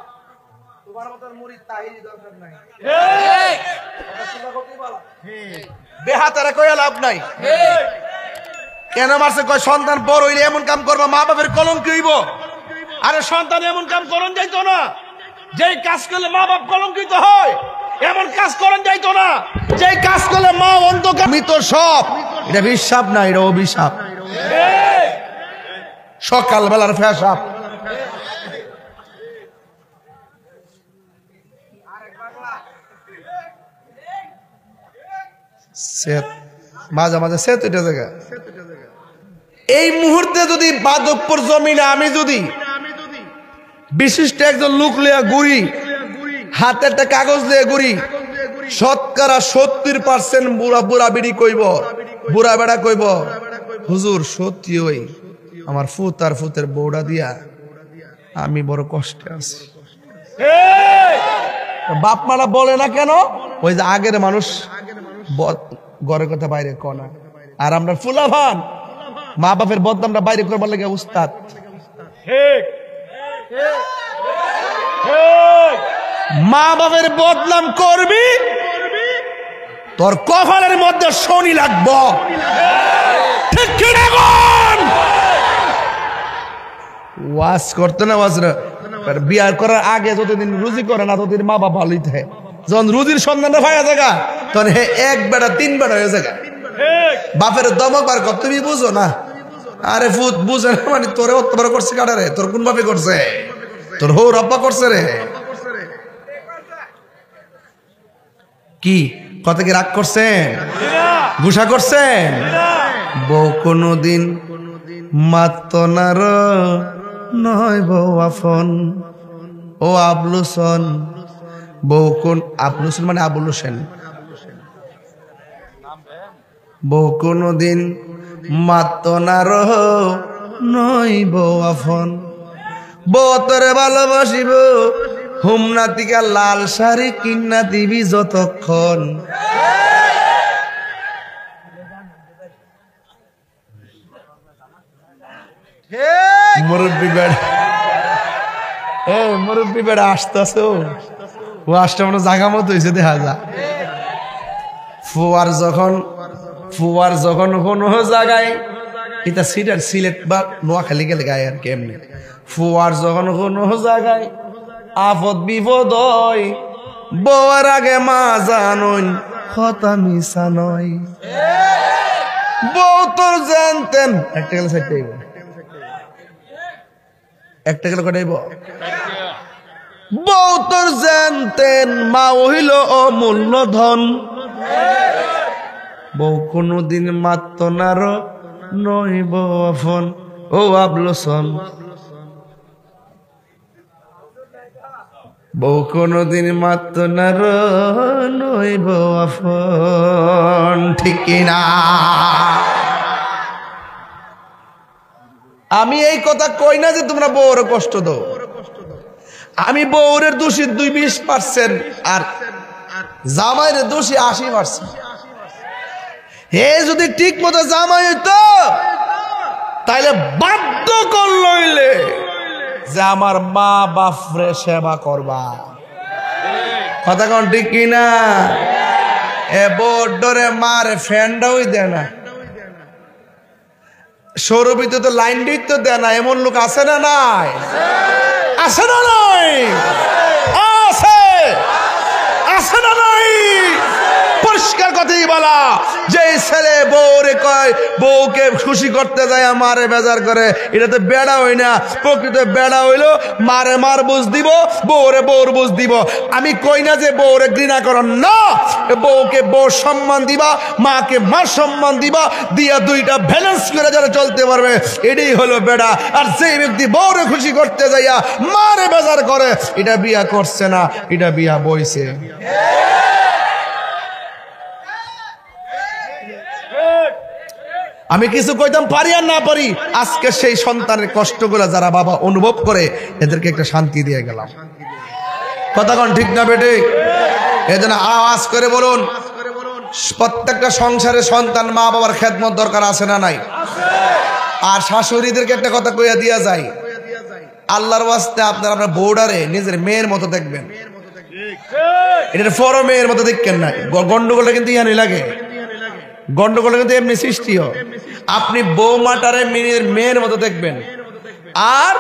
তোমার মতন মুরিদ তাহিরি দরকার নাই। বেহাতারা কইয়া লাভ নাই। কেন মারছে? কয় সন্তান বড় হইলে এমন কাম করবা মা বাপের কলঙ্ক হইব। আরে সন্তান এমন কাম করন যাইতো না, যেই কাজ করলে মা বাপ কলঙ্কিত হয়, এমন কাজ করন যাইতো না যেই কাজ করলে মা অন্ধকার। মৃত সব, এটা বিশ্বাপ না, এটা অভিশাপ। সকালবেলার ফেসাব। মাঝে মাঝে সেত এটা জায়গা। এই মুহূর্তে যদি বাদকপুর জমিনে আমি যদি বিশিষ্ট একজন লোক লিয়া ঘুরি, হাতে একটা কাগজ দিয়ে ঘুরি, শতকরা 70% বুড়া বুড়া বিড়ি কইব, বুড়া বেড়া কইব, হুজুর সত্যি ওই আমার ফুত আর ফুতের বউড়া দিয়া আমি বড় কষ্টে আছি। বাপ মারা বলে না কেন? ওই যে আগের মানুষ ঘরের কথা বাইরে কনা, আর আমরা ফুলাভান মা বাপের বদনামটা বাইরে করবার লাগে উস্তাদ। মা বাপের বদনাম করবি, তোর কপালের মধ্যে শনি লাগবো। ঠিক কি না? ওয়াজ করতে না, ওয়াজ বিয়ার করার আগে যতদিন রুজি করে না ততদিন মা বাপ ভালোই থাকে। যখন রুজির সন্ধানটা ভাইয়া জায়গা, তখন হে এক বেটা তিন বেটা হয়ে জায়গা। বাপের দমক বার কর, তুমি বুঝো না। আরে ফুত বুঝে না মানে তোরে অত্যাচার করছে কাটারে, তোর কোন বাপে করছে? তোর হৌ রব্বা করছে রে। কি কথা কি রাগ করছেন? গুসা করছেন? বউ কোনদিন মাত্ত নার নয় বউ আফন। ও আবলুসন, বউ কোন আবলুসন মানে আবুল হোসেন। বউ কোনদিন মাত্ত নার নয় বউ আফন। বউ তোরে ভালোবাসিব, হুমনা তিকা লাল শাড়ি কিন্না দিবি যতক্ষণ। মুরব্বী বেড়া, মুরব্বী বেড়া আসতেছ, ও আসতে মানে জাগা মতো হয়েছে দেখা যা। ফুয়ার যখন কোন জায়গায়, এটা সিলেট বা নোয়াখালী গেলে গায়ে আর কি এমনি। ফুয়ার যখন কোন জায়গায় আপদ বিপদ হয়, বউর আগে মা জানুন কথা মিশা নয়। বউ তোর জানতেন একটা গেলে সাইড একটা গেলে কটাইব। বউ তোর জানতেন মা হইল অমূল্য ধন। বউ কোনদিন মাত্ত নার নইব আফন। ও আবলোসন, বউ কোনদিন মাত্র না নইব আপন, ঠিক কিনা? আমি এই কথা কই না যে তোমরা বউরে কষ্ট দাও, আমি বউরের দোষী 20% আর জামাইয়ের দোষী 80%। এ যদি ঠিক মতো জামাই হইতো তাইলে বাধ্য করলে যে আমার মা বাপরে সেবা করবা, কথা কোন ঠিক কিনা? এ বউর ডরে মারে ফ্যানটাও দেয় না, সৌরভীতে তো লাইন দিতে দেয় না, এমন লোক আছে না নাই? আছে না নাই? আছে, আছে না নাই? পরিষ্কার কথাই বলা, যে ছেলে বউরে কয় বউকে খুশি করতে যায় মারে বেজার করে, এটা তো বেড়া হই না। প্রকৃত বেড়া হইলো মারে মার বুঝ দিব, বউরে বউর বুঝ দিব। আমি কই না যে বউরে ঘৃণা করো না, বউকে বউ সম্মান দিবা, মাকে মার সম্মান দিবা, দিয়া দুইটা ব্যালেন্স করে যারা চলতে পারবে, এটাই হলো বেড়া। আর যে ব্যক্তি বউরে খুশি করতে যাইয়া মারে বেজার করে, এটা বিয়া করছে না, এটা বিয়া বইছে। আমি কিছু কইতাম পারি আর না পারি, আজকে সেই সন্তানের কষ্টগুলো যারা বাবা অনুভব করে এদেরকে একটা শান্তি দিয়ে গেলাম, কথা কোন ঠিক না বেটে? এজন্য আওয়াজ করে বলুন, প্রত্যেকটা সংসারে সন্তান মা বাবার খেদমত দরকার আছে না নাই? আর শাশুড়িদেরকে একটা কথা কইয়া দিয়া যায়, আল্লাহর ওয়াস্তে আপনারা আপনার বউডারে নিজের মেয়ের মতো দেখবেন, এটা ফরো মেয়ের মতো দেখবেন না। গন্ডগোলটা কিন্তু ইয়ানি লাগে, গন্ডগোল কিন্তু এমনি সৃষ্টি হয়। আপনি বৌমাটারে মেয়ের মতো দেখবেন, আর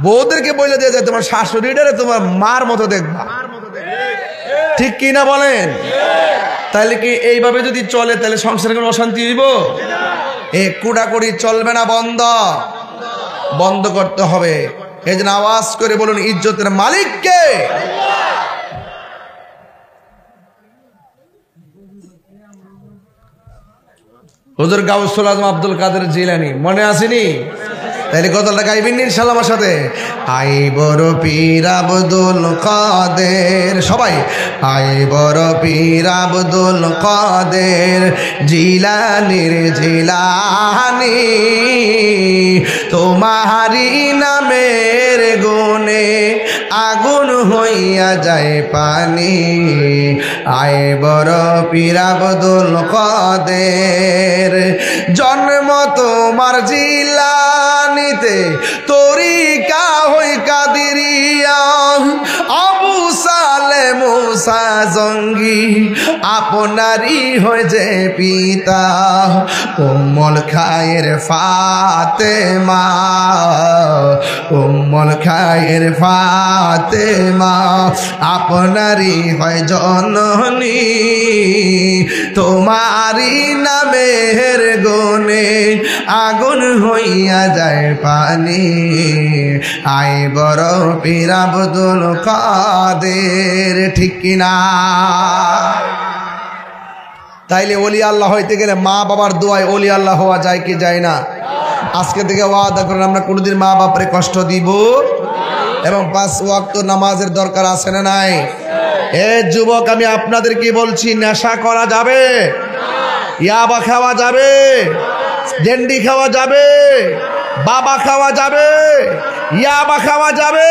বউদেরকে বলে দিয়ে যায় তোমার শাশুড়িটারে তোমার মার মতো দেখবা, ঠিক কি না বলেন? তাহলে কি এইভাবে যদি চলে তাহলে সংসারে কোনো অশান্তি হইব? এ কুড়াকুড়ি চলবে না, বন্ধ বন্ধ করতে হবে। এই জন্য আওয়াজ করে বলুন, ইজ্জতের মালিক কে? হুজুর গাউসুল আজম আব্দুল কাদের জিলানী, মনে আসেনি? তাইলে গজলটা গাইবেন ইনশাআল্লাহ আমার সাথে। আই বড় পীর আব্দুল কাদের, সবাই আই বড় পীর আব্দুল কাদের জিলানীর জিলানী, তোমারি নামের গুণে আগুন হইয়া যায় পানি। আই বড় পীর আব্দুল কাদের, জন্ম তোমার জিলানীতে, তরিকা হই কাদিরিয়া, আবু সালে মুসা জঙ্গি আপনারই হয়ে যে পিতা। উম্মুল খায়ের ফাতেমা, উম্মুল খায়ের ফাতেমা আপনারই হয় জননী, তোমারই নামের গুণে আগুন হইয়া যায় পানি। আই বড় পীর আব্দুল কাদের, ঠিক কিনা? তাইলে ওলি আল্লাহ হইতে গেলে মা বাবার দোয়ায় ওলি আল্লাহ হওয়া যায় কি যায় না? আজকে থেকে ওয়াদা করেন আমরা কোনোদিন মা বাপরে কষ্ট দিব, এবং 5 ওয়াক্ত নামাজের দরকার আছে না নাই? এ যুবক, আমি আপনাদেরকে বলছি, নেশা করা যাবে, ইয়াবা খাওয়া যাবে, ডেন্ডি খাওয়া যাবে, বাবা খাওয়া যাবে, ইয়াবা খাওয়া যাবে,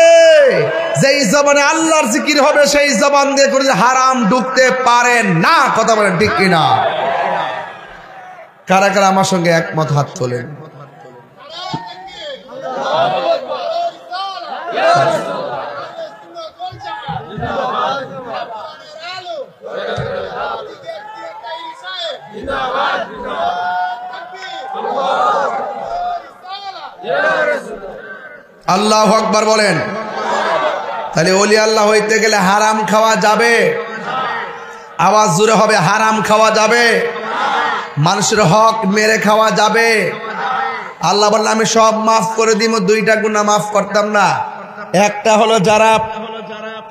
যেই জবানে আল্লাহর জিকির হবে সেই জবান দিয়ে করে হারাম ঢুকতে পারে না, কথা বলেন ঠিক কিনা? কারা কারা আমার সঙ্গে একমত হাত তোলেন? আল্লাহু আকবার বলেন। তাহলে ওলি আল্লাহ হইতে গেলে হারাম খাওয়া যাবে, আওয়াজ জোরে হবে, হারাম খাওয়া যাবে, মানুষের হক মেরে খাওয়া যাবে। আল্লাহ বললেন আমি সব মাফ করে দিব, 2টা গুনাহ মাফ করতাম না।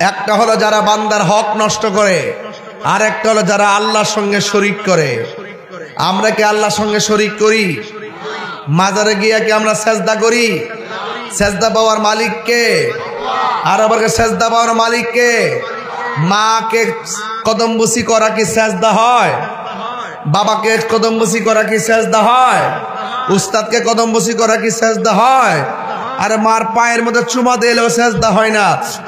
একটা হলো যারা বান্দার হক নষ্ট করে, আর একটা হলো যারা আল্লাহর সঙ্গে শরীক করে। আমরা কি আল্লাহর সঙ্গে শরীক করি? মাজারে গিয়া কি আমরা সেজদা করি? সেজদা পাওয়ার মালিককে, আর আবার সেজদা পাওয়ার মালিককে। মাকে কদমবুসি করা কি সেজদা হয়? বাবাকে কদমবুসি করা কি সেজদা হয়? উস্তাদকে কদমবুসি করা কি সেজদা হয়? আরে মার পায়ের মধ্যে চুমা দিলেও সেজদা হয় না,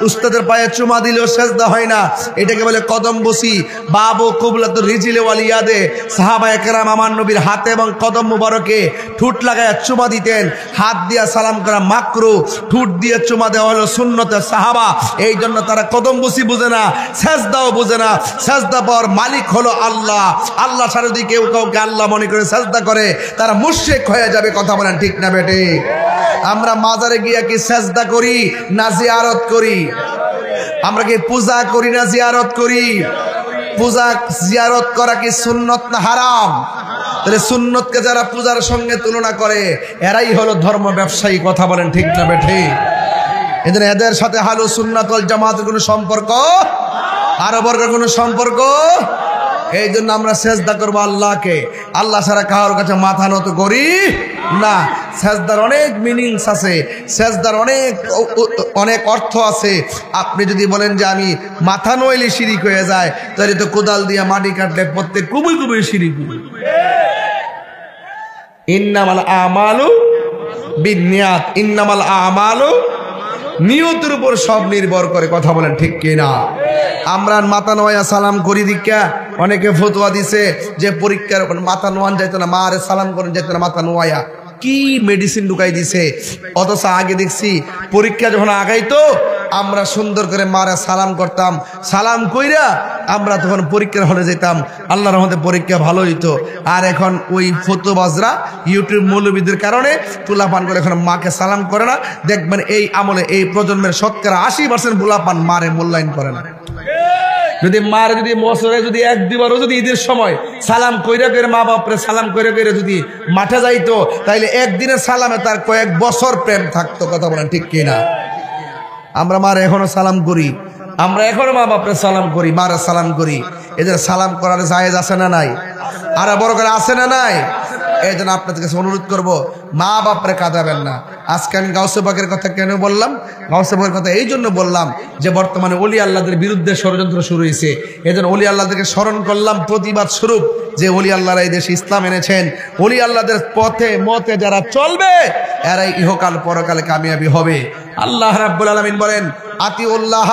উস্তাদের পায়ে চুমা দিলেও সেজদা হয় না। এটাকে বলে কদমবুসি। বাবু কুবলাতুর রিজিলে ওয়ালিয়াদে সাহাবায়ে কেরাম আমার নবীর হাতে এবং কদম মুবারকে ঠুট লাগায় চুমা দিতেন। হাত দিয়া সালাম করা মাকরু, ঠুট দিয়ে চুমা দেওয়া হলো সুন্নতের সাহাবা। এই জন্য তারা কদমবুসি বুঝে না, সেজদাও বুঝে না। সেজদা পাওয়ার মালিক হলো আল্লাহ। আল্লাহ ছাড়া যদি কেউ কাউকে আল্লাহ মনে করে সেজদা করে তারা মুশরিক হয়ে যাবে। কথা বলেন ঠিক না বেটে? আমরা মাজারে গিয়া কি সেজদা করি না জিয়ারত করি? আমরা কি পূজা করি না জিয়ারত করি? পূজা জিয়ারত করা কি সুন্নত না হারাম? তাহলে সুন্নতকে যারা পূজার সঙ্গে তুলনা করে এরাই হলো ধর্ম ব্যবসায়ী। কথা বলেন ঠিক না বেঠে? এদের এদের সাথে আহলে সুন্নাত ওয়াল জামাতের কোনো সম্পর্ক, আরব বর্গের কোনো সম্পর্ক। এই জন্য আমরা সেজদা করবো আল্লাহকে, আল্লাহ ছাড়া কারোর কাছে মাথা নত করি না। সেজদার অনেক মিনিংস আছে, সেজদার অনেক অর্থ আছে। আপনি যদি বলেন যে আমি মাথা নইলে শিরিক হয়ে যায়, তাহলে তো কোদাল দিয়ে মাটি কাটলে প্রত্যেক কুবুই কুবুই শিরিক। ইন্নামাল আমালু বিন্নিয়াত, ইন্নামাল আমালু, নিয়তের উপর সব নির্ভর করে। কথা বলেন ঠিক কিনা? আমরা মাথা নোয়া সালাম করি দীক্ষা অনেকে ফতোয়া দিছে যে পরীক্ষার মাথা নোয়ান যাইতো না, মারে সালাম করেন যাইতো না মাথা নোয়া। কি মেডিসিন ঢুকাই দিছে। অথচ আগে দেখছি পরীক্ষা যখন আগাইতো আমরা সুন্দর করে মারা সালাম করতাম, সালাম কইরা আমরা তখন পরীক্ষার হলে যেতাম। আল্লাহর রহমতে পরীক্ষা ভালো হইতো। আর এখন ওই ফতোয়াবাজরা ইউটিউব মৌলবীদের কারণে পোলাপান করে এখন মাকে সালাম করে না। দেখবেন এই আমলে এই প্রজন্মের শতকরা 80% পোলাপান মারে মূল্যায়ন করে না। যদি মার যদি বছরে যদি এক দুবারও যদি ঈদের সময় সালাম কইরা করে মা বাপরে সালাম কইরা করে যদি মাঠে যাইতো, তাইলে একদিনের সালামে তার কয়েক বছর প্রেম থাকতো। কথা বলেন ঠিক কিনা? আমরা মার এখনো সালাম করি, আমরা এখনো মা বাপরে সালাম করি, মারা সালাম করি। এদের সালাম করার জায়েজ আছে না নাই? আর বড় করে আছে না নাই? এই জন্য আপনাদের কাছে অনুরোধ করবো, মা বাপরে কাঁদাবেন না। আজকে আমি গাউসে পাকের কথা কেন বললাম? গাউসে পাকের কথা এই জন্য বললাম যে বর্তমানে ওলি আল্লাহদের বিরুদ্ধে ষড়যন্ত্র শুরু হয়েছে। এই জন্য ওলি আল্লাহদেরকে স্মরণ করলাম প্রতিবাদ স্বরূপ যে ওলি আল্লাহরা এই দেশে ইসলাম এনেছেন। ওলি আল্লাহদের পথে মতে যারা চলবে এরাই ইহকাল পরকালে কামিয়াবি হবে। আল্লাহ রাব্বুল আলামিন বলেন, আতিউল্লাহ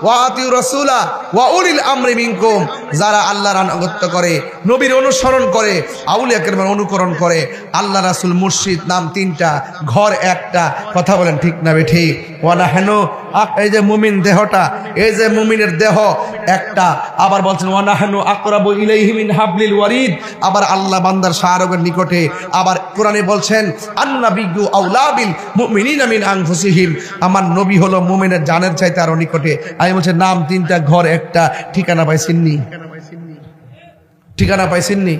ওয়া আতিউর রাসূলা ওয়া উলিল আমরি মিনকুম। যারা আল্লাহর আনুগত্য করে, নবীর অনুসরণ করে, আউলিয়া কেরামের অনুকরণ করে। আল্লাহ রাসূল, মুর্শিদ নাম তিনটা, ঘর একটা। কথা বলেন ঠিক না বেঠি? ওয়া নাহনু, এই যে মুমিন দেহটা, এই যে মুমিনের দেহ একটা। আবার বলছেন ওয়া নাহনু আকরাবু ইলাইহি মিন হাবলিল ওয়ারিদ। আবার আল্লাহ বান্দার শাহরগের নিকটে। আবার কোরআনে বলছেন আন-নাবিয়্যু আউলা বিল মুমিনিনা মিন আনফুসিহিম। আমার নবী হলো মুমিনের জানের চাইতে আরো নিকটে। আমি বলছি নাম তিনটা, ঘর একটা, ঠিকানা পাইছেননি? ঠিকানা পাইছেননি?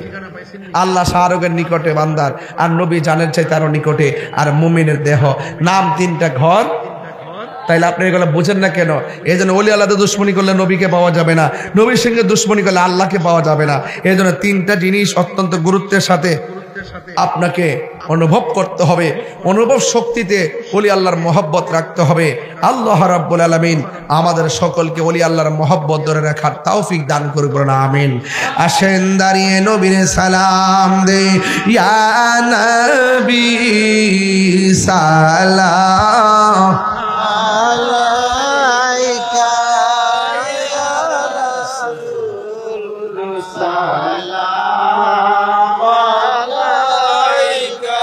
আল্লাহ শাহরগের নিকটে বান্দার, আর নবী জানের চাইতে আরো নিকটে, আর মুমিনের দেহ। নাম তিনটা, ঘর। তাইলে আপনি এগুলো বুঝেন না কেন? এই জন্য ওলি আল্লাহদের দুশ্মনী করলে নবীকে পাওয়া যাবে না, নবীর সঙ্গে দুশ্মনী করলে আল্লাহকে পাওয়া যাবে না। এই জন্য তিনটা জিনিস অত্যন্ত গুরুত্বের সাথে আপনাকে অনুভব করতে হবে। অনুভব শক্তিতে ওলি আল্লাহর মহব্বত রাখতে হবে। আল্লাহ রাব্বুল আলামিন আমাদের সকলকে ওলি আল্লাহর মহব্বত ধরে রাখার তৌফিক দান করুন না, আমিন। আসেন দাঁড়িয়ে নবীর সালাম দে, ইয়া নবী সালাম আলাইকা, ইয়া রাসূল সালাম আলাইকা,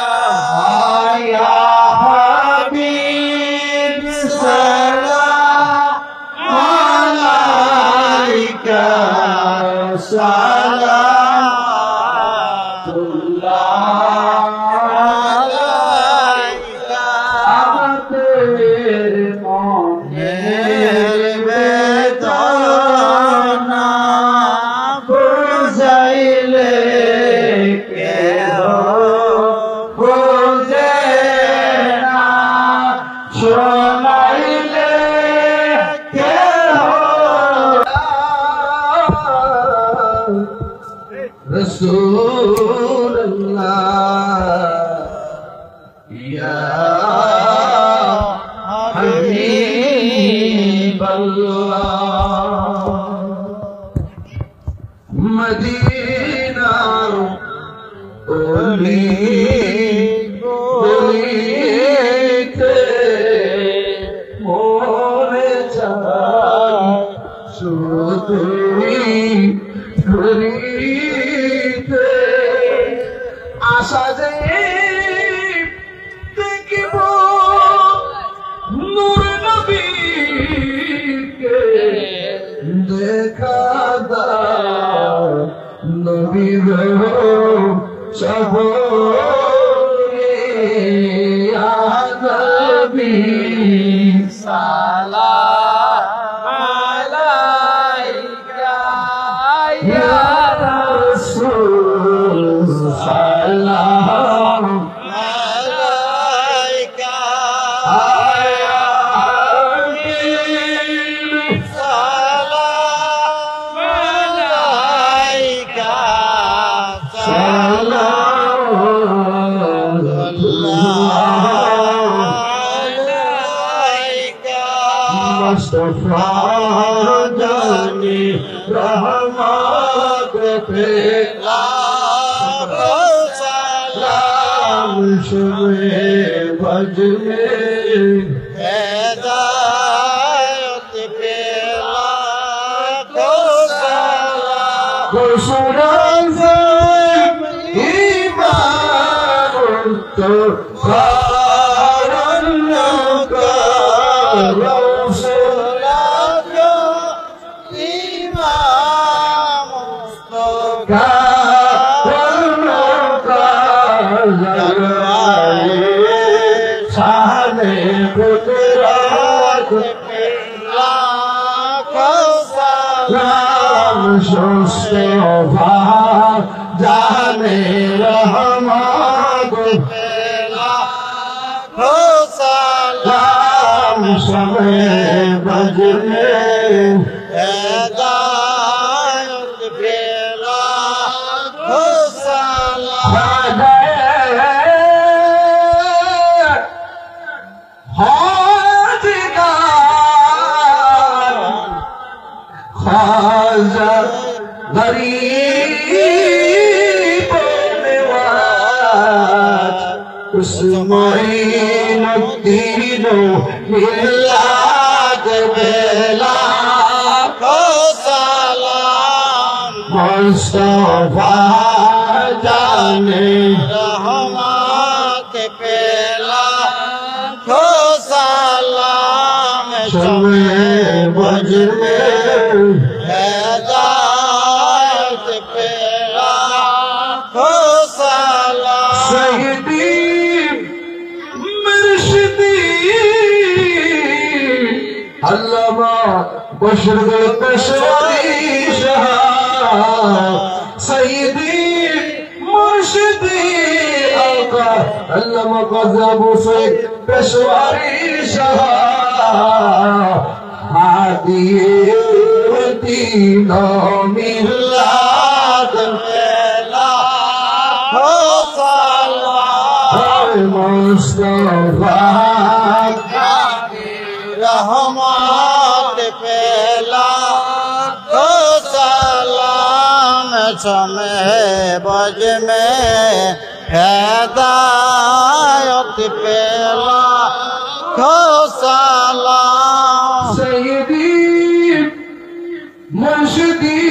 ইয়া হাবিব সালাম আলাইকা, সালাতুল্লাহ আলাইকা। আমাদের মনের বেদনা বুঝাইলে কেহ বুঝে না, শোনাইলে কেহ মদিনার ওলি গলিতে মোরে চাই শুধুই ঘুরিতে আশা যে দেখিব নূর নবীকে দেখা দাও নবীর সবরে আনবী সালাম আলাইকা ইয়া রাসূল সালাম আলাইকা ইয়া হাবিব সালাম আলাইকা সালাম আলাইকা মুস্তাফা জানি রহমত পেলা সালাম শুনে বজনে হেদায়ত পেলা তো সালাম খুশরান ইমান তো খারন কা রসুলাত ইমাম মুস্তাফা শানে কুদরত লাখো সালাম মুস্তাফা জানে রহমত লাখো সালাম শবে বজনে হেদায়ত পেলা লাখো সালাম खाजा गरीब नवाज उस्माइन तीनों मिलाद बेला को सलाम मुस्तफा जाने रहमत पेला को सलाम शमे बजने हेदायत पेला को सलाम सय्यदी मुर्शिदी अल्लामा बशरगुल पेशवाई शाह सय्यदी मुर्शिदी आका अल्लामा क़ज़ाबू सैयद पेशवाई शाह हादिए तीनों मिलाद पेला हो सलाम मुस्तफा रहमत पेला हो सलाम समय बज में हेदायत पेला हो सलाम सय्यदी मुर्शिदी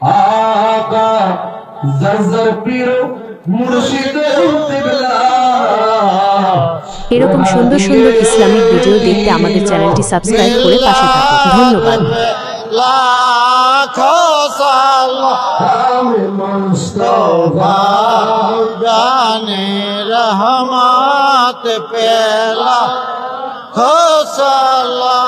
आका जरजर पीरो मुर्शिद तिबला এরকম সুন্দর সুন্দর ইসলামিক ভিডিও দেখতে আমাদের চ্যানেলটি সাবস্ক্রাইব করে পাশে থাকুন। ধন্যবাদ। লাখো সালাম মুস্তাফা জানে রহমত পেলা খো সালাম।